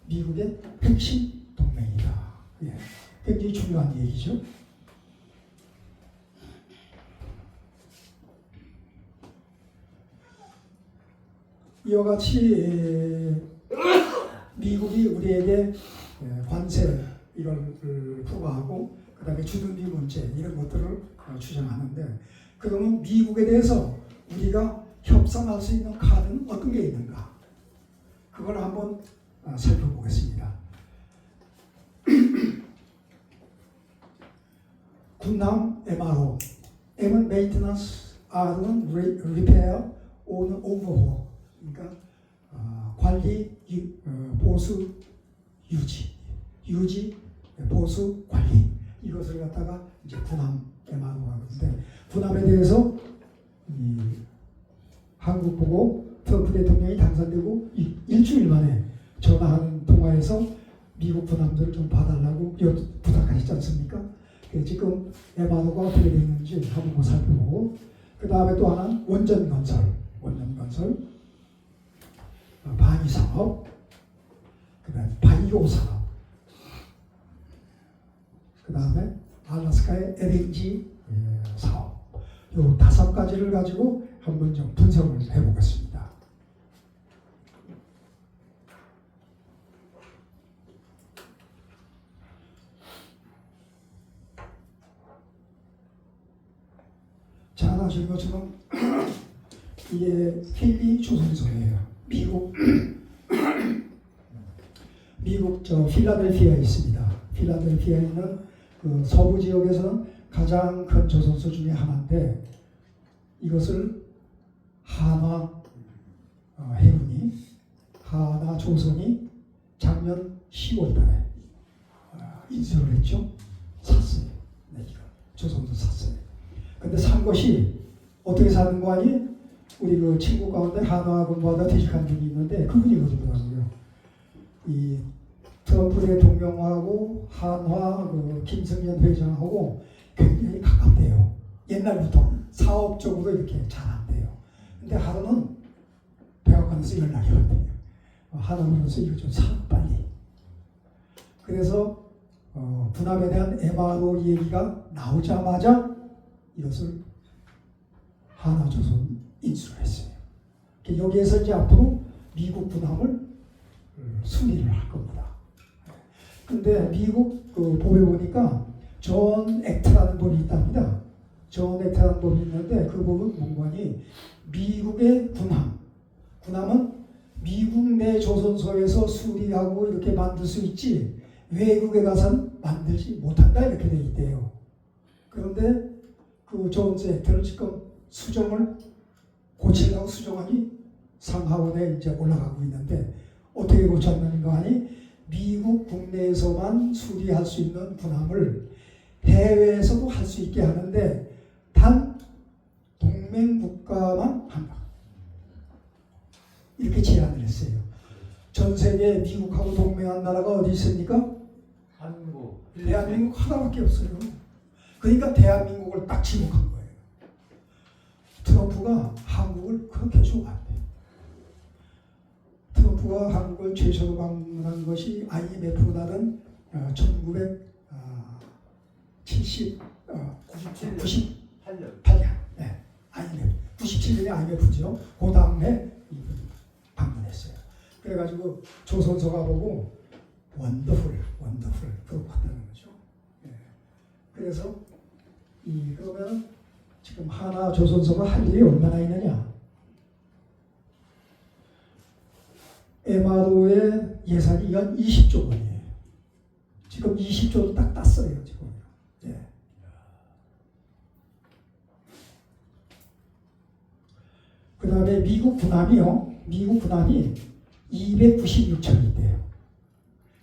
A: 미국의 핵심 동맹이다. 예, 굉장히 중요한 얘기죠. 이와 같이 미국이 우리에게 관세 이걸 부과하고 그 다음에 주둔비 문제 이런 것들을 주장하는데, 그러면 미국에 대해서 우리가 협상할 수 있는 카드는 어떤 게 있는가? 그걸 한번 살펴보겠습니다. 군함 MRO, M은 Maintenance, R은 Repair, O는 Overhaul. 그러니까 관리, 보수, 유지, 보수, 관리, 이것을 갖다가 이제 군함 MRO라고 하는데, 군함에 대해서 한국 보고 트럼프 대통령이 당선되고 일주일 만에 전화하는 통화에서 미국 군함들을 좀 봐달라고 부탁하셨지 않습니까? 지금 MRO가 어떻게 되는지 한번 살펴보고, 그 다음에 또 하나는 원전건설, 방위산업, 그 다음에 바이오산업, 그 다음에 알래스카의 LNG 사업, 이 5가지를 가지고 한번 좀 분석을 해보겠습니다. 아시는 것처럼 이게 힐리 조선소예요. 미국 저 필라델피아에 있습니다. 필라델피아에 있는 그 서부 지역에서는 가장 큰 조선소 중에 하나인데 이것을 한화 해군이 한화 조선이 작년 10월달에 인수를 했죠. 샀어요. 네, 이거 조선소 샀어요. 근데 산 것이 어떻게 사는 거 아니? 우리 그 친구 가운데 한화군보다 퇴직한 분이 있는데 그분이 그러더라고요. 이 트럼프 대통령하고 한화 그 김승연 회장하고 굉장히 가깝대요. 옛날부터 사업적으로 이렇게 잘한대요. 근데 하루는 백악관에서 연락이 왔대요. 한화군에서 이거 좀 사, 빨리. 그래서 분함에 대한 MRO 얘기가 나오자마자 이것을 한화조선 인수를 했어요. 여기에서 이제 앞으로 미국 분함을 수리를 할 겁니다. 근데 미국 그 법에 보니까 존 액트라는 법이 있답니다. 존 액트라는 법이 있는데 그 법은 문관이 미국의 군함은 미국 내 조선소에서 수리하고 이렇게 만들 수 있지 외국에 가서는 만들지 못한다 이렇게 돼 있대요. 그런데 그 존스 액트를 지금 수정을 고치려고 수정안이 상하원에 이제 올라가고 있는데 어떻게 고쳤느냐 하니 미국 국내에서만 수리할 수 있는 군함을 해외에서도 할 수 있게 하는데 단 동맹 국가만 한다. 이렇게 제안을 했어요. 전 세계에 미국하고 동맹한 나라가 어디 있습니까?
B: 한국,
A: 대한민국 하나밖에 없어요. 그러니까 대한민국을 딱 지목한 거예요. 트럼프가 한국을 그렇게 좋아한대요. 트럼프가 한국을 최초로 방문한 것이 IMF라는 1998년 네, IMF 97년에 IMF죠. 그 다음에 방문했어요. 그래가지고 조선소가 보고 원더풀 그러고 왔다는 거죠. 네. 그래서 그러면 지금 하나 조선소가 할 일이 얼마나 있느냐? MRO의 예산이 연 20조 원이에요. 지금 20조를 딱 땄어요. 지금. 예. 그 다음에 미국 군함이 296척인데요.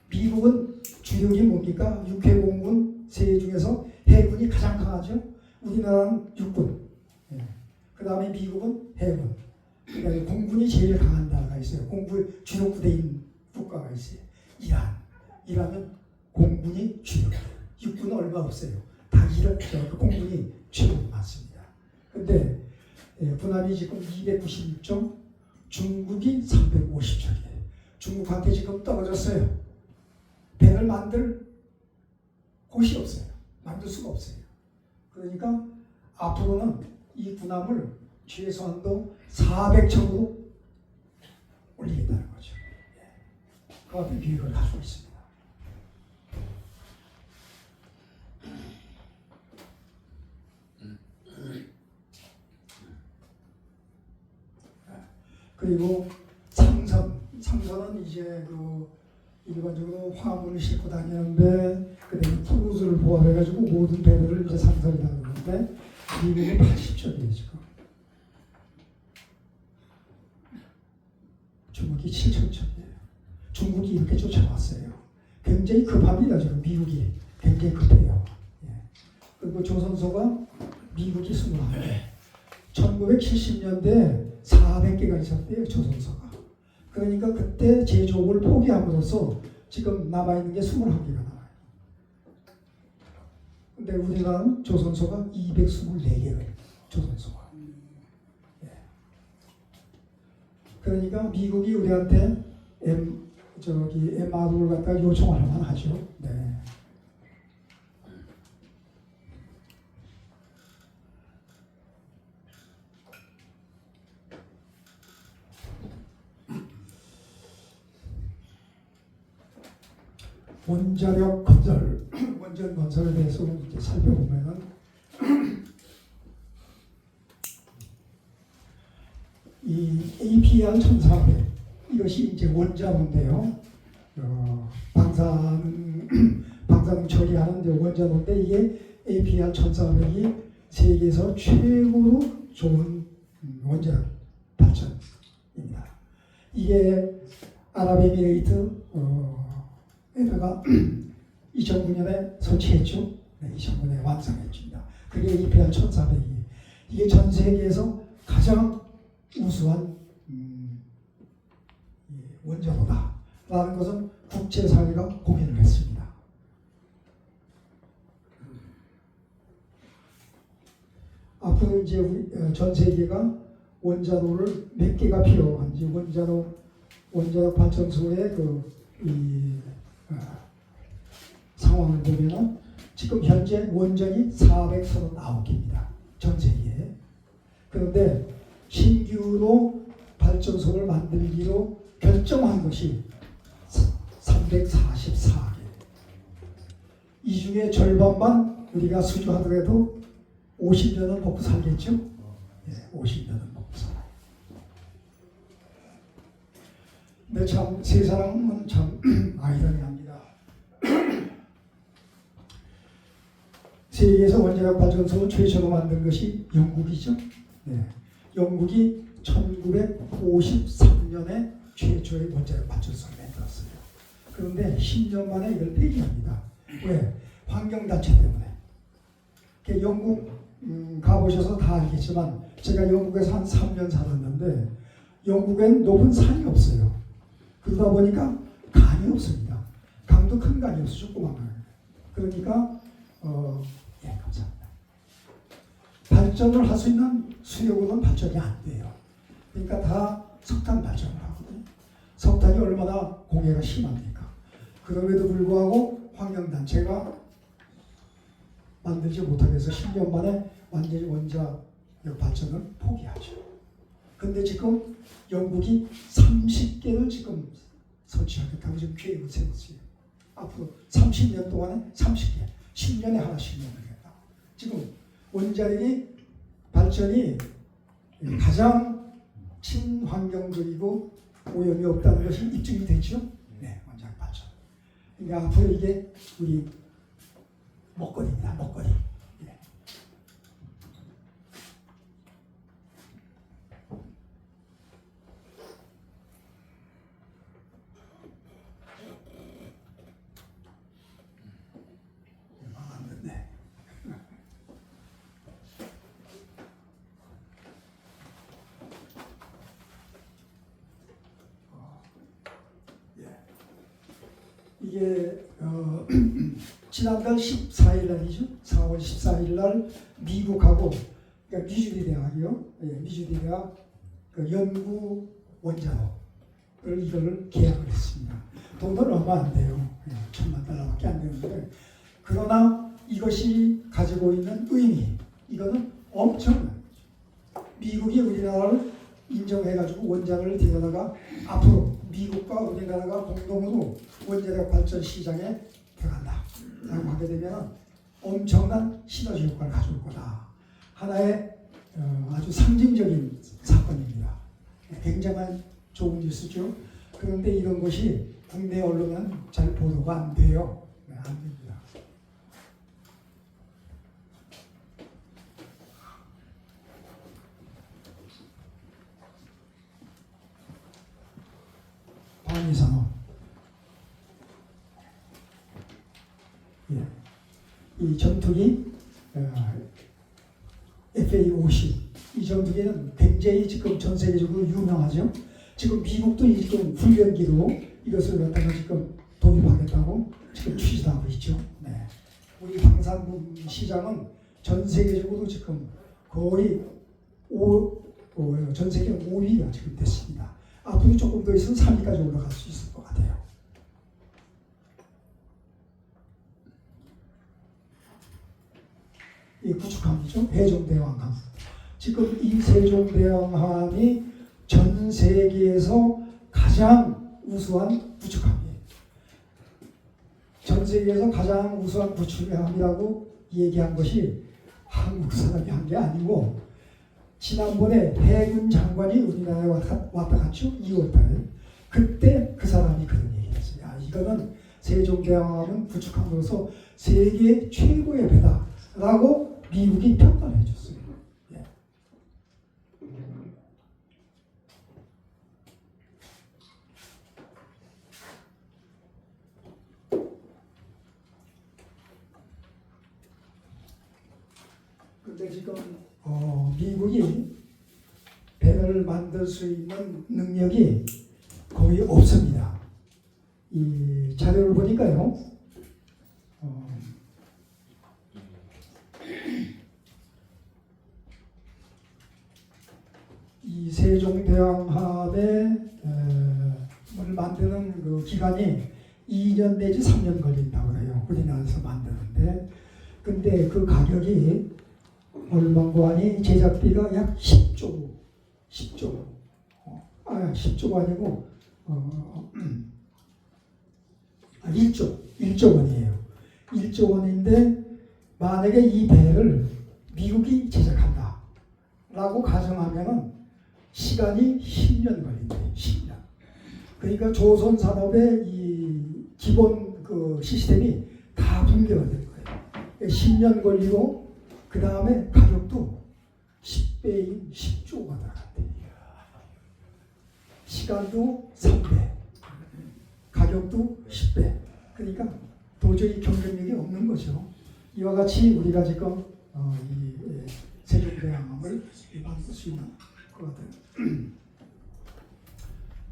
A: 미국은 주력이 뭡니까? 육해공군 세 중에서 해군이 가장 강하죠. 우리나라는 육군. 예. 그 다음에 미국은 해군. 그다음에 공군이 제일 강한 나라가 있어요. 공군 주력 부대인 국가가 있어요. 이란은 공군이 주력. 육군은 얼마 없어요. 다 공군이 주력이 많습니다. 그런데 군함이 지금 296정, 중국이 350척이에요. 중국한테 지금 떨어졌어요. 배를 만들 곳이 없어요. 만들 수가 없어요. 그러니까 앞으로는 이 군함을 최소한도 400척으로 올리겠다는 거죠. 그 같은 계획을 가지고 있습니다. 그리고 상선은 이제 그 일반적으로 화물을 싣고 다니는데 그다음에 크루즈를 포함해가지고 모든 배들을 이제 상선이라고 그러는데 미국은 80척이에요 지금. 중국이 7,000척이에요. 중국이 이렇게 쫓아왔어요. 굉장히 급합니다 지금 미국이 굉장히 급해요. 예. 그리고 조선소가 미국이 21개. 1970년대 400개가 있었대요 조선소가. 그러니까 그때 제조업을 포기함으로써 지금 남아있는 게 21개가 나와요. 근데 우리나라는 조선소가 224개예요. 조선소가. 예. 그러니까 미국이 우리한테 MRO를 갖다가 요청을 하면 하죠. 네. 원자력 건설, 원전 건설에 대해서 이제 살펴보면은 이 APR 1400 이것이 이제 원자로인데요. 방사능 처리하는 이제 원자로인데 이게 APR 1400이 세계에서 최고로 좋은 원자력 발전입니다. 이게 아랍에미레이트에다가 2009년에 설치했죠. 네, 2009년에 완성했습니다. 그게 APR 1400이 이게 전 세계에서 가장 우수한 원자로다라는 것은 국제사회가 공인을 했습니다. 앞으로 이제 전 세계가 원자로를 몇 개가 필요한지 원자력 발전소의 상황을 보면은 지금 현재 원전이 439개입니다. 전 세계에. 그런데 신규로 발전소를 만들기로 결정한 것이 344개. 이 중에 절반만 우리가 수주하더라도 50년은 먹고 살겠죠? 네, 50년은 먹고 살아요. 근데 참 세상은 참 아이러니합니다. 세계에서 원자력 발전소 최초로 만든 것이 영국이죠. 네. 영국이 1953년에 최초의 원자력 발전소를 만들었어요. 그런데 10년 만에 이걸 폐기합니다. 왜? 환경단체 때문에. 영국 가보셔서 다 알겠지만 제가 영국에서 한 3년 살았는데 영국엔 높은 산이 없어요. 그러다 보니까 강이 없습니다. 강도 큰 강이 없어 조그만 강. 그러니까 감사합니다. 발전을 할 수 있는 수력으로는 발전이 안 돼요. 그러니까 다 석탄 발전을 하거든요. 석탄이 얼마나 공해가 심합니까? 그럼에도 불구하고 환경단체가 만들지 못하게 해서 10년 만에 완전히 원자력 발전을 포기하죠. 근데 지금 영국이 30개를 지금 설치하겠다고 지금 계획을 세웠어요. 앞으로 30년 동안에 30개, 10년에 하나씩 만들겠다. 지금 원자력이 발전이 가장 친환경적이고 오염이 없다는 것이 입증이 됐죠. 네, 원자력 발전. 그러니까 앞으로 이게 우리 먹거리입니다. 먹거리. 예. 안 됐네. 이게 지난달 14일 날이죠. 4월 14일 날 미국하고 그러니까 미주리 대학이요. 미주리 대학 연구 원자로를 이거를 계약을 했습니다. 돈은 얼마 안 돼요. $10,000,000밖에 안 되는데 그러나 이것이 가지고 있는 의미 이거는 엄청난 거죠. 미국이 우리나라를 인정해가지고 원자로를 데려다가 앞으로 미국과 우리나라가 공동으로 원자력 발전 시장에 들어간다 라고 하게 되면 엄청난 시너지 효과를 가져올 거다. 하나의 아주 상징적인 사건입니다. 굉장한 좋은 뉴스죠. 그런데 이런 것이 국내 언론은 잘 보도가 안 돼요. 안 됩니다. 방위산업. 이 전투기 FA-50 이 전투기는 굉장히 지금 전 세계적으로 유명하죠. 지금 미국도 지금 훈련기로 이것을 갖다가 지금 도입하겠다고 지금 추진하고 있죠. 네. 우리 방산분 시장은 전 세계적으로 지금 거의 전 세계 5위가 지금 됐습니다. 앞으로 조금 더 있으면 3위까지 올라갈 수 있을 것 같아요. 이 구축함이죠. 세종대왕함. 지금 이 세종대왕함이 전 세계에서 가장 우수한 구축함이에요. 전 세계에서 가장 우수한 구축함이라고 얘기한 것이 한국 사람이 한 게 아니고 지난번에 해군 장관이 우리나라에 왔다 갔죠. 2월달에. 그때 그 사람이 그런 얘기했어요. 야, 이거는 세종대왕함은 구축함으로써 세계 최고의 배다라고 미국이 평가를 해줬어요. 예. 근데 지금 미국이 배를 만들 수 있는 능력이 거의 없습니다. 이 자료를 보니까요. 이 세종대왕함을 만드는 그 기간이 2년 내지 3년 걸린다고 해요. 우리나라에서 만드는데. 근데 그 가격이 얼마고 하니 제작비가 약 10조 10조가 아니고 1조 원이에요. 1조 원인데 만약에 이 배를 미국이 제작한다 라고 가정하면은 시간이 10년 걸린대요. 10년. 그러니까 조선 산업의 이 기본 그 시스템이 다 붕괴가 될 거예요. 10년 걸리고 그 다음에 가격도 10배인 10조가 들어간대요. 시간도 3배, 가격도 10배. 그러니까 도저히 경쟁력이 없는 거죠. 이와 같이 우리가 지금 이 세종대왕함을 만들 수 있는 것 같아요.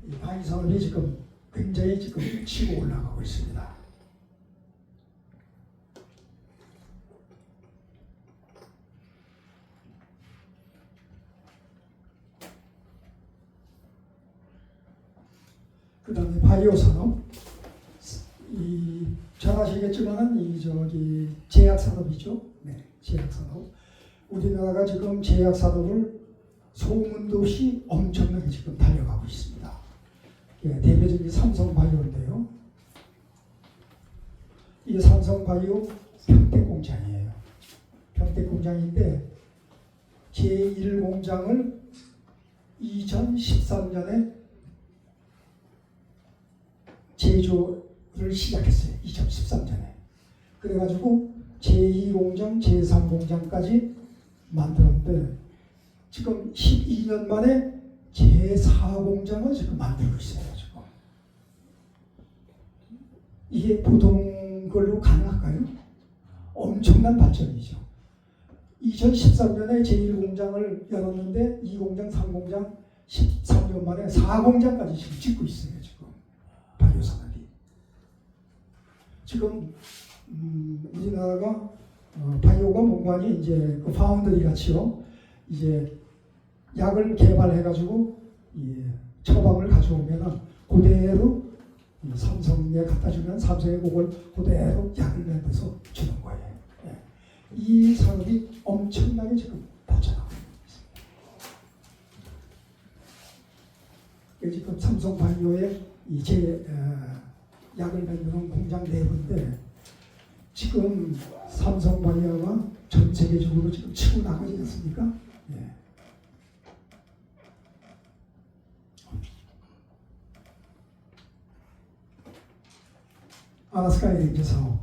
A: 이 방위 산업이 지금 굉장히 지금 치고 올라가고 있습니다. 그 다음에 바이오 산업. 잘 아시겠지만은 제약 산업이죠. 네, 제약 산업. 우리나라가 지금 제약 산업을 소문도 없이 엄청나게 지금 달려가고 있습니다. 예, 대표적인 삼성바이오인데요. 이 삼성바이오 평택공장이에요. 평택공장인데 제1공장을 2013년에 제조를 시작했어요. 2013년에. 그래가지고 제2공장, 제3공장까지 만들었는데 지금 12년 만에 제4공장을 지금 만들고 있어요. 지금. 이게 보통 걸로 가능할까요? 엄청난 발전이죠. 2013년에 제1공장을 열었는데 2공장, 3공장 13년 만에 4공장까지 지금 짓고 있어요. 지금 바이오 산업이. 지금 우리나라가 바이오가 뭔가니 이제 그 파운드리 같이요. 이제 약을 개발해가지고 처방을 가져오면은 그대로 삼성에 갖다 주면 삼성이 그걸 그대로 약을 만들어서 주는 거예요. 예. 이 산업이 엄청나게 지금 발전하고 있습니다. 지금 삼성 바이오의 약을 만드는 공장 내부인데 지금 삼성 바이오가 전 세계적으로 지금 치고 나가지 않습니까? 예. 아라스카 LNG 사업.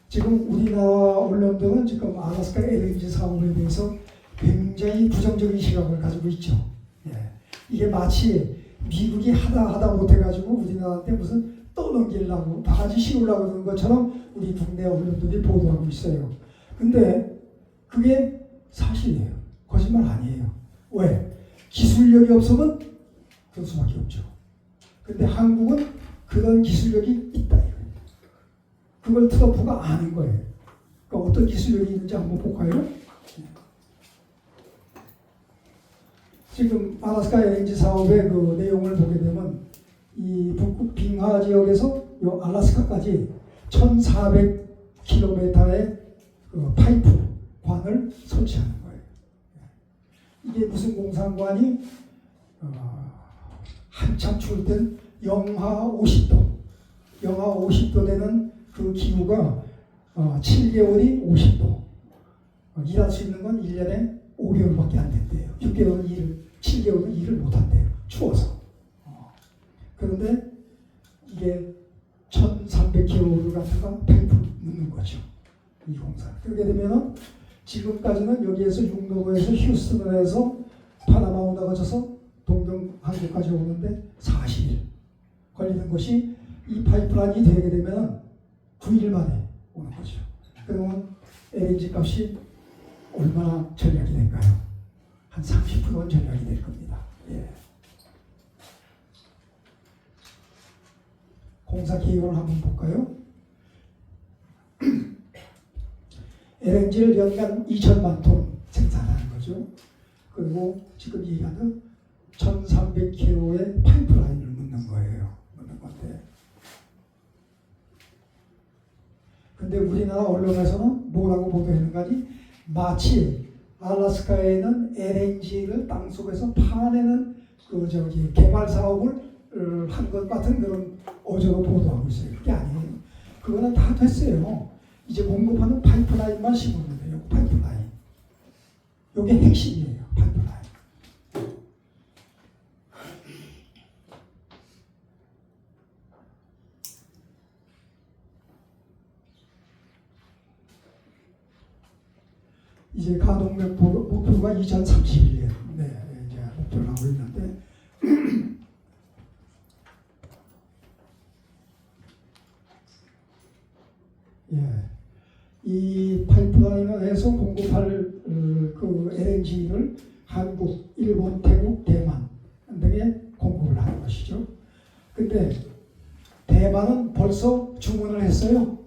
A: 지금 우리나라 언론들은 지금 아라스카 LNG 사업에 대해서 굉장히 부정적인 시각을 가지고 있죠. 예. 이게 마치 미국이 하다 못해가지고 우리나라한테 무슨 떠넘기려고 바가지 씌우려고 그러는 것처럼 우리 국내 언론들이 보도하고 있어요. 근데 그게 사실이에요. 거짓말 아니에요. 왜? 기술력이 없으면 그럴 수밖에 없죠. 근데 한국은 그런 기술력이 있다 이거예요. 그걸 트럼프가 아는 거예요. 그러니까 어떤 기술력이 있는지 한번 볼까요? 지금 아라스카 LNG 사업의 그 내용을 보게 되면 이 북극 빙하 지역에서 요 알라스카까지 1,400km의 그 파이프 관을 설치하는 거예요. 이게 무슨 공상관이 한참 추울 땐 영하 50도 되는 그 기후가 7개월이 50도 일할 수 있는 건 1년에 5개월밖에 안 된대요. 7개월은 일을 못 한대요. 추워서. 그런데 이게 1300km를 갖다가 파이프 넣는 거죠. 이 공사. 그렇게 되면은 지금까지는 여기에서 육로로에서 휴스턴을 해서 파나마운다 거쳐서 동경 한국까지 오는데 40일 걸리는 것이 이 파이프라인이 되게 되면 9일 만에 오는 거죠. 그러면 LNG 값이 얼마나 절약이 될까요? 한 30%는 절약이 될 겁니다. 예. 공사 기획을 한번 볼까요? LNG를 연간 2천만 톤 생산하는 거죠. 그리고 지금 얘기하는 1300km의 파이프라인을 넣는 거예요. 넣는 건데. 근데 우리나라 언론에서는 뭐라고 보도했는가니 마치 알래스카에는 LNG를 땅속에서 파내는 개발 사업을 한 것 같은 그런 어조로 보도하고 있어요. 그게 아니에요. 그거는 다 됐어요. 이제 공급하는 파이프라인만 심으면 돼요. 파이프라인. 이게 핵심이에요. 파이프라인. 이제 가동력 목표가 2031년. 네, 이제 목표를 하고 있는데. 예, 이 파이프라인을 해서 공급할 그 LNG를 한국, 일본, 태국, 대만 등에 공급을 하는 것이죠. 근데 대만은 벌써 주문을 했어요.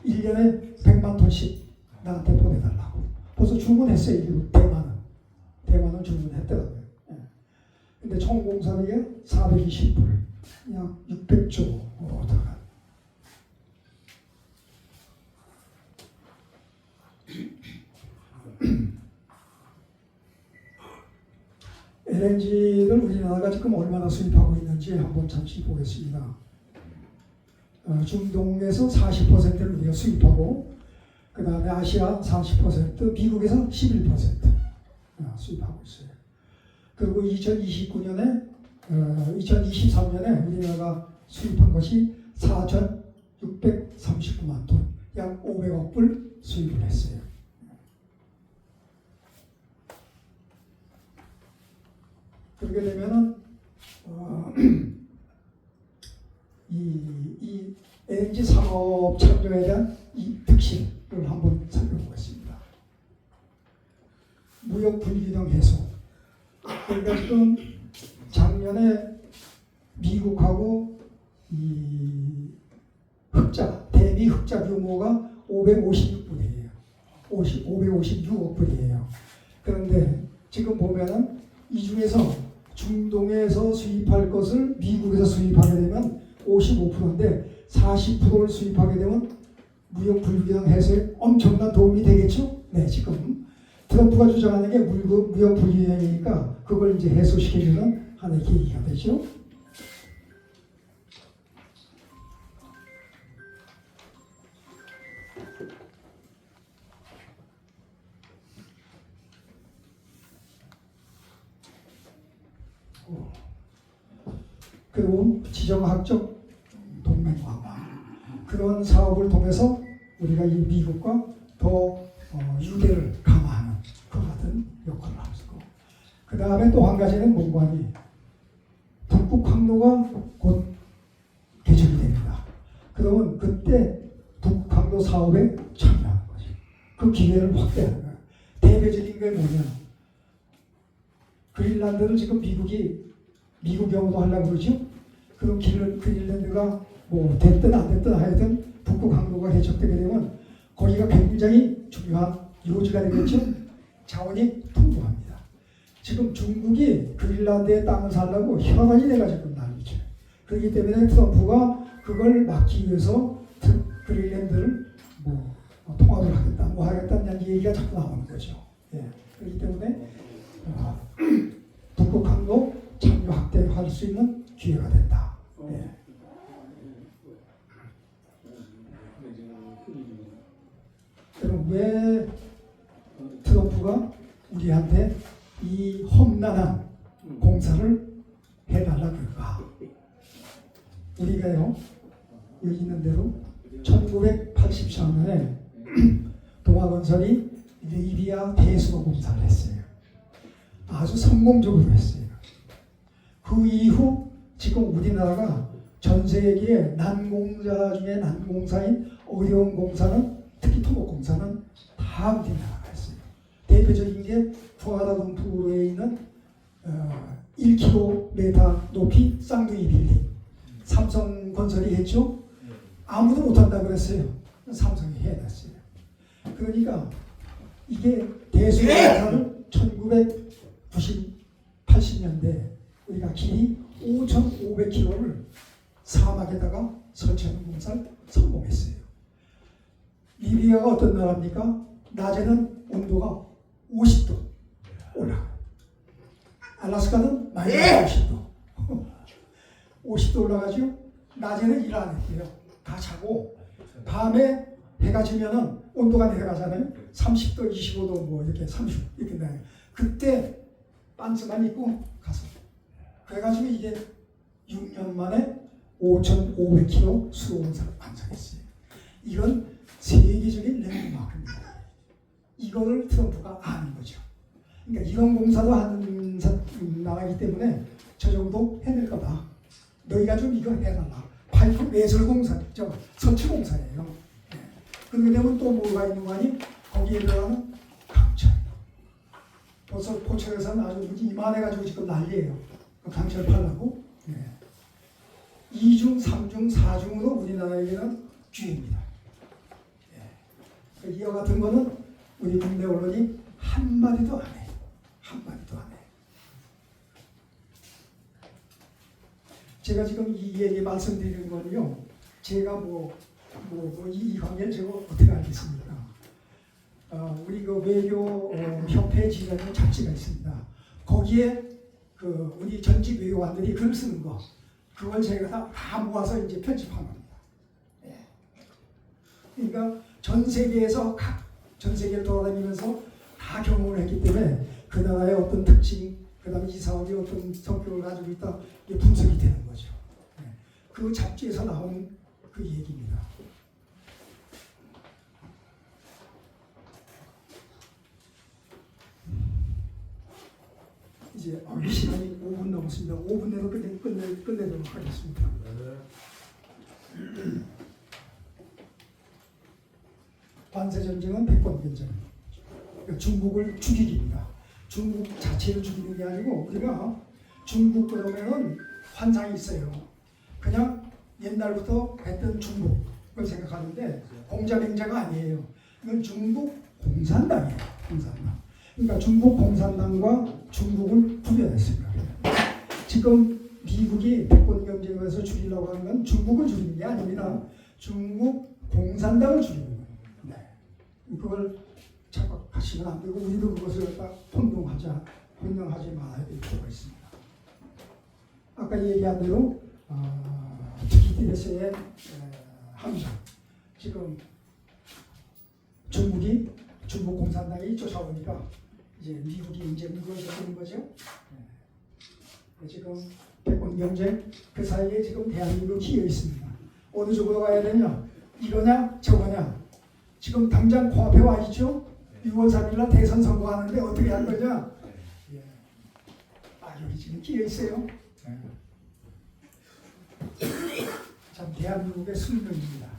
A: 1년에 100만 톤씩 나한테 보내달라고. 벌써 주문했어요. 대만은 주문했더라고요. 예. 근데 총 공사비가 420불, 약 600조 들어가. LNG를 우리나라가 지금 얼마나 수입하고 있는지 한번 잠시 보겠습니다. 중동에서 40%를 우리가 수입하고, 그 다음에 아시아 40%, 미국에서 11% 수입하고 있어요. 그리고 2023년에 우리나라가 수입한 것이 4,639만 톤, 약 500억 불 수입을 했어요. 그렇게 되면은 이 LNG 산업 참여에 대한 이 특징을 한번 살펴보겠습니다. 무역 불균형 해소. 그러니까 지금 작년에 미국하고 이 대미 흑자 규모가 556불이에요. 556억 불이에요. 그런데 지금 보면은 이 중에서 중동에서 수입할 것을 미국에서 수입하게 되면 55%인데 40%를 수입하게 되면 무역 불균형 해소에 엄청난 도움이 되겠죠? 네, 지금 트럼프가 주장하는 게 무역 불균형이니까 그걸 이제 해소시켜주는 하나의 계기가 되죠. 그리고 지정학적 동맹 강화 그런 사업을 통해서 우리가 이 미국과 더 유대를 강화하는 그 같은 역할을 할 수 있고, 그 다음에 또 한 가지는 뭔가니 북극 항로가 곧 개척이 됩니다. 그러면 그때 북극 항로 사업에 참여하는 거죠. 그 기회를 확대하는 거예요. 대표적인 게 뭐냐? 그린란드를 지금 미국 영어도 하려고 그러죠. 그럼 그린란드가 뭐 됐든 안 됐든 하여튼 북극 항로가 개척되게 되면 거기가 굉장히 중요한 요지가 되겠죠. 자원이 풍부합니다. 지금 중국이 그린란드의 땅을 살려고 여러 가지 내가지고 난리죠. 그렇기 때문에 트럼프가 그걸 막기 위해서 그린란드를 통합을 하겠다, 하겠다는 얘기가 자꾸 나오는 거죠. 예. 그렇기 때문에 북극 항로 참여 확대할 수 있는 기회가 된다. 예. 그럼 왜 우리한테 이 험난한 공사를 해달라 그럴까? 우리가요, 여기 있는 대로 1984년에 동아건설이 리비아 대수로 공사를 했어요. 아주 성공적으로 했어요. 그 이후 지금 우리나라가 전 세계의 난공사 중에 난공사인 어려운 공사는, 특히 토목공사는 다 우리나라가 했어요. 대표적인 게 쿠알라룸푸르에 있는 1km 높이 쌍둥이 빌딩, 삼성건설이 했죠. 아무도 못한다 그랬어요. 삼성이 해놨어요. 그러니까 이게 대수공사를 1980년대 우리가 길이 5,500km를 사막에다가 설치하는 공사를 성공했어요. 리비아가 어떤 나라입니까? 낮에는 온도가 50도 올라가요. 알라스카는 마이너스 50도. 50도 올라가죠. 낮에는 일 안 했대요. 다 자고 밤에 해가 지면은 온도가 내려가잖아요. 30도, 25도 뭐 이렇게 30 이렇게 나요. 그때 반스만 입고 가서 그래가지고 이게 6년 만에 5,500km 수로공사를 완성했어요. 이건 세계적인 랜드마크입니다. 이거를 트럼프가 아는 거죠. 그러니까 이런 공사도 하는 나라이기 때문에 저 정도 해낼 거다. 너희가 좀 이거 해달라. 파이프 매설 공사, 설치 공사예요. 네. 그렇게 되면 또 뭐가 있는 거 아니? 거기에 들어가는 강철. 벌써 포천에서는 아주 이만해가지고 지금 난리예요. 그 강철 팔라고. 네. 2중, 3중, 4중으로 우리나라에게는 기회입니다. 네. 이와 같은 거는 우리 국내 언론이 한마디도 안 해요. 한마디도 안 해요. 제가 지금 이 얘기 말씀드리는 거는요, 제가 이 관계를 제가 어떻게 알겠습니까? 우리 그 외교 협회 지라는 잡지가 있습니다. 거기에 그 우리 전직 외교관들이 글 쓰는 거, 그걸 제가 다 모아서 이제 편집한 겁니다. 네. 그러니까 전 세계에서 전 세계를 돌아다니면서 다 경험을 했기 때문에 그 나라의 어떤 특징, 그 다음에 이 사업이 어떤 성격을 가지고 있다, 이게 분석이 되는 거죠. 네. 그 잡지에서 나온 그 얘기입니다. 이제 시간이 5분 넘었습니다. 5분 내로 끝내도록 하겠습니다. 관세 전쟁은 패권 전쟁. 중국을 죽이기입니다. 중국 자체를 죽이는 게 아니고 우리가 중국 그러면은 환상이 있어요. 그냥 옛날부터 했던 중국을 생각하는데 공자맹자가 아니에요. 이건 중국 공산당이에요. 공산당. 그러니까 중국 공산당과 중국을 구별했습니다. 지금 미국이 패권 경쟁에서 죽이려고 하는 건 중국을 죽이는 게 아닙니다. 중국 공산당을 죽이는 거예요. 네. 그걸 착각하시면 안 되고 우리도 그것을 혼동하지 말아야 될 필요가 있습니다. 아까 얘기한 대로 TPS의 함정, 지금 중국 공산당이 쫓아오니까 이제 미국이 이제 무너지는 거죠. 네. 지금 패권 경쟁 그 사이에 지금 대한민국이 끼어 있습니다. 어느 쪽으로 가야 되냐? 이거냐 저거냐? 지금 당장 코앞에 와 있죠. 6월 3일날 대선 선거하는데 어떻게 할 거냐? 예. 여기 지금 끼어 있어요. 참 대한민국의 숙명입니다.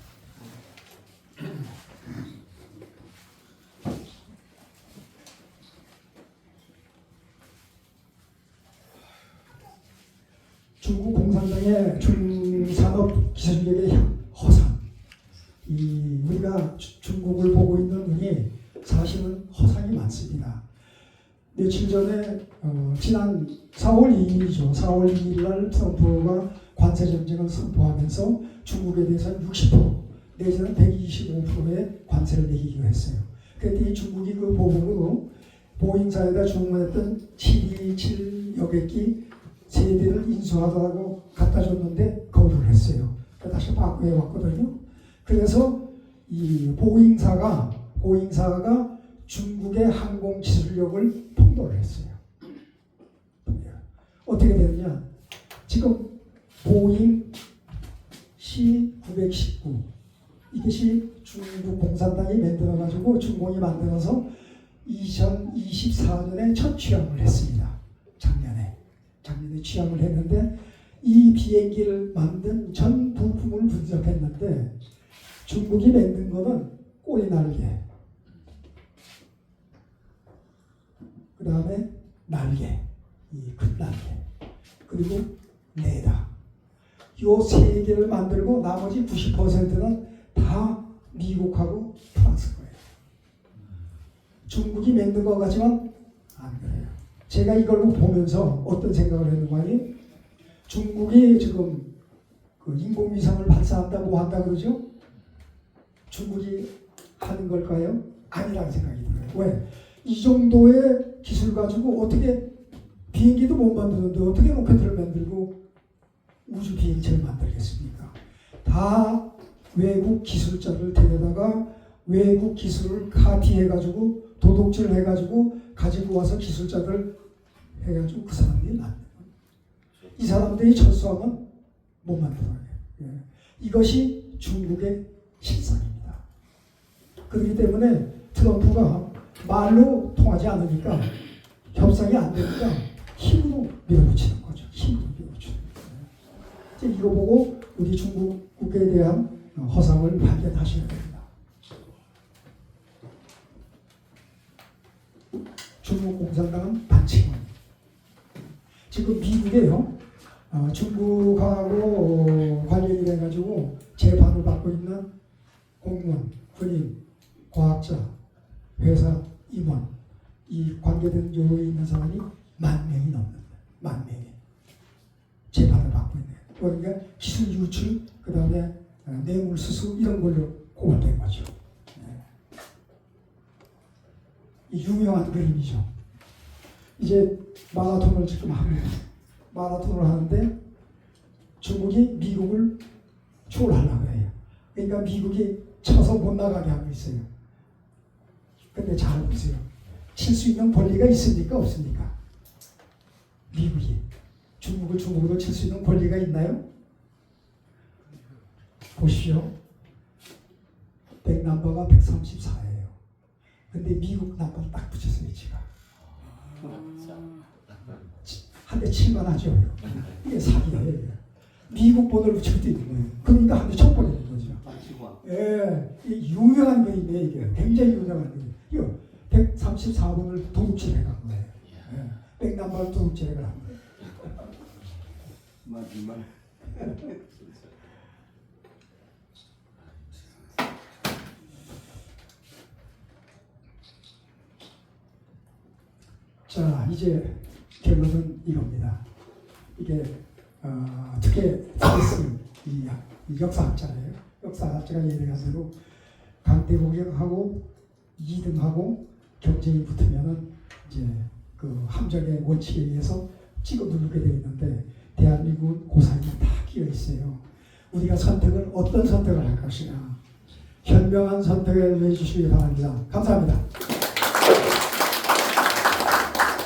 A: 중국 공산당의 중산업 기술력의 허상. 우리가 중국을 보고 있는 눈이 사실은 허상이 많습니다. 며칠 전에 지난 4월 2일이죠. 4월 2일 날 트럼프가 관세 정책을 선포하면서 중국에 대해서는 60% 내지는 125%의 관세를 매기기로 했어요. 그랬더니 중국이 그 보복으로 보잉사에다 주문했던 727 여객기 3대를 인수하다고 갖다 줬는데 거부를 했어요. 다시 바꾸어 왔거든요. 그래서 이 보잉사가 중국의 항공 기술력을 폭로를 했어요. 어떻게 되느냐? 지금 보잉 C919 이것이 중국 공산당이 만들어가지고 중공이 만들어서 2024년에 첫 취항을 했습니다. 작년에 취항을 했는데 이 비행기를 만든 전 부품을 분석했는데 중국이 만든 거는 꼬리 날개, 그 다음에 날개, 이 큰 날개, 그리고 레이더. 요 세 개를 만들고 나머지 90%는 다 미국하고 프랑스 거예요. 중국이 만든 것 같지만 안 그래요. 제가 이걸 보면서 어떤 생각을 했는가니 중국이 지금 그 인공위성을 발사한다고 한다 그러죠? 중국이 하는 걸까요? 아니라는 생각이 들어요. 왜? 이 정도의 기술 가지고 어떻게 비행기도 못 만드는데 어떻게 로켓을 만들고 우주 비행체를 만들겠습니까? 다 외국 기술자를 데려다가 외국 기술을 카피해가지고 도둑질 해가지고 가지고 와서 기술자들 해가지고 그 사람들이 만든 거예요. 이 사람들이 철수하면 못 만들어요. 예. 이것이 중국의 실상입니다. 그렇기 때문에 트럼프가 말로 통하지 않으니까 협상이 안 되니까 힘으로 밀어붙이는 거죠. 힘으로 밀어붙이는 거예요. 이거 보고 우리 중국에 대한 허상을 발견하셔야 됩니다. 중국 공산당은 반칙은 지금 미국에요. 중국하고 관련이 돼가지고 재판을 받고 있는 공무원, 군인, 과학자, 회사 임원 이 관계된 요에 있는 사람이 10,000명이 넘는다. 10,000명이 재판을 받고 있네요. 그러니까 기술 유출, 그 다음에 뇌물수수 이런 걸로 고발된 거죠. 이 유명한 그림이죠. 이제 마라톤을 지금 합니다. 마라톤을 하는데 중국이 미국을 초월하려고 해요. 그러니까 미국이 쳐서 못 나가게 하고 있어요. 근데 잘 보세요. 칠 수 있는 권리가 있습니까? 없습니까? 미국이 중국을 중국으로 칠 수 있는 권리가 있나요? 보십시오. 백넘버가 134예요. 근데 미국 넘버 딱 붙였어요, 지가. 한 대 칠만 하죠. 이게 사기예요. 미국 번호를 붙일 때 있는 거예요. 그러니까 한 대 쳐버리는 거죠. 예, 유명한 그림이에요. 이게 굉장히 유명한 그림. 이거 134번을 도둑질 해간 거예요. 예, 백넘버를 도둑질 해간 거예요.
C: 정말.
A: 자, 이제 결론은 이겁니다. 이게 특히 이 역사학자예요. 역사학자가 얘기한 대로 강대공격하고 2등하고 경쟁이 붙으면은 이제 그 함정의 원칙에 의해서 찍어 누르게 되어 있는데 대한민국은 고사에 다 끼어 있어요. 우리가 선택을 어떤 선택을 할 것이냐 현명한 선택을 해주시기 바랍니다. 감사합니다.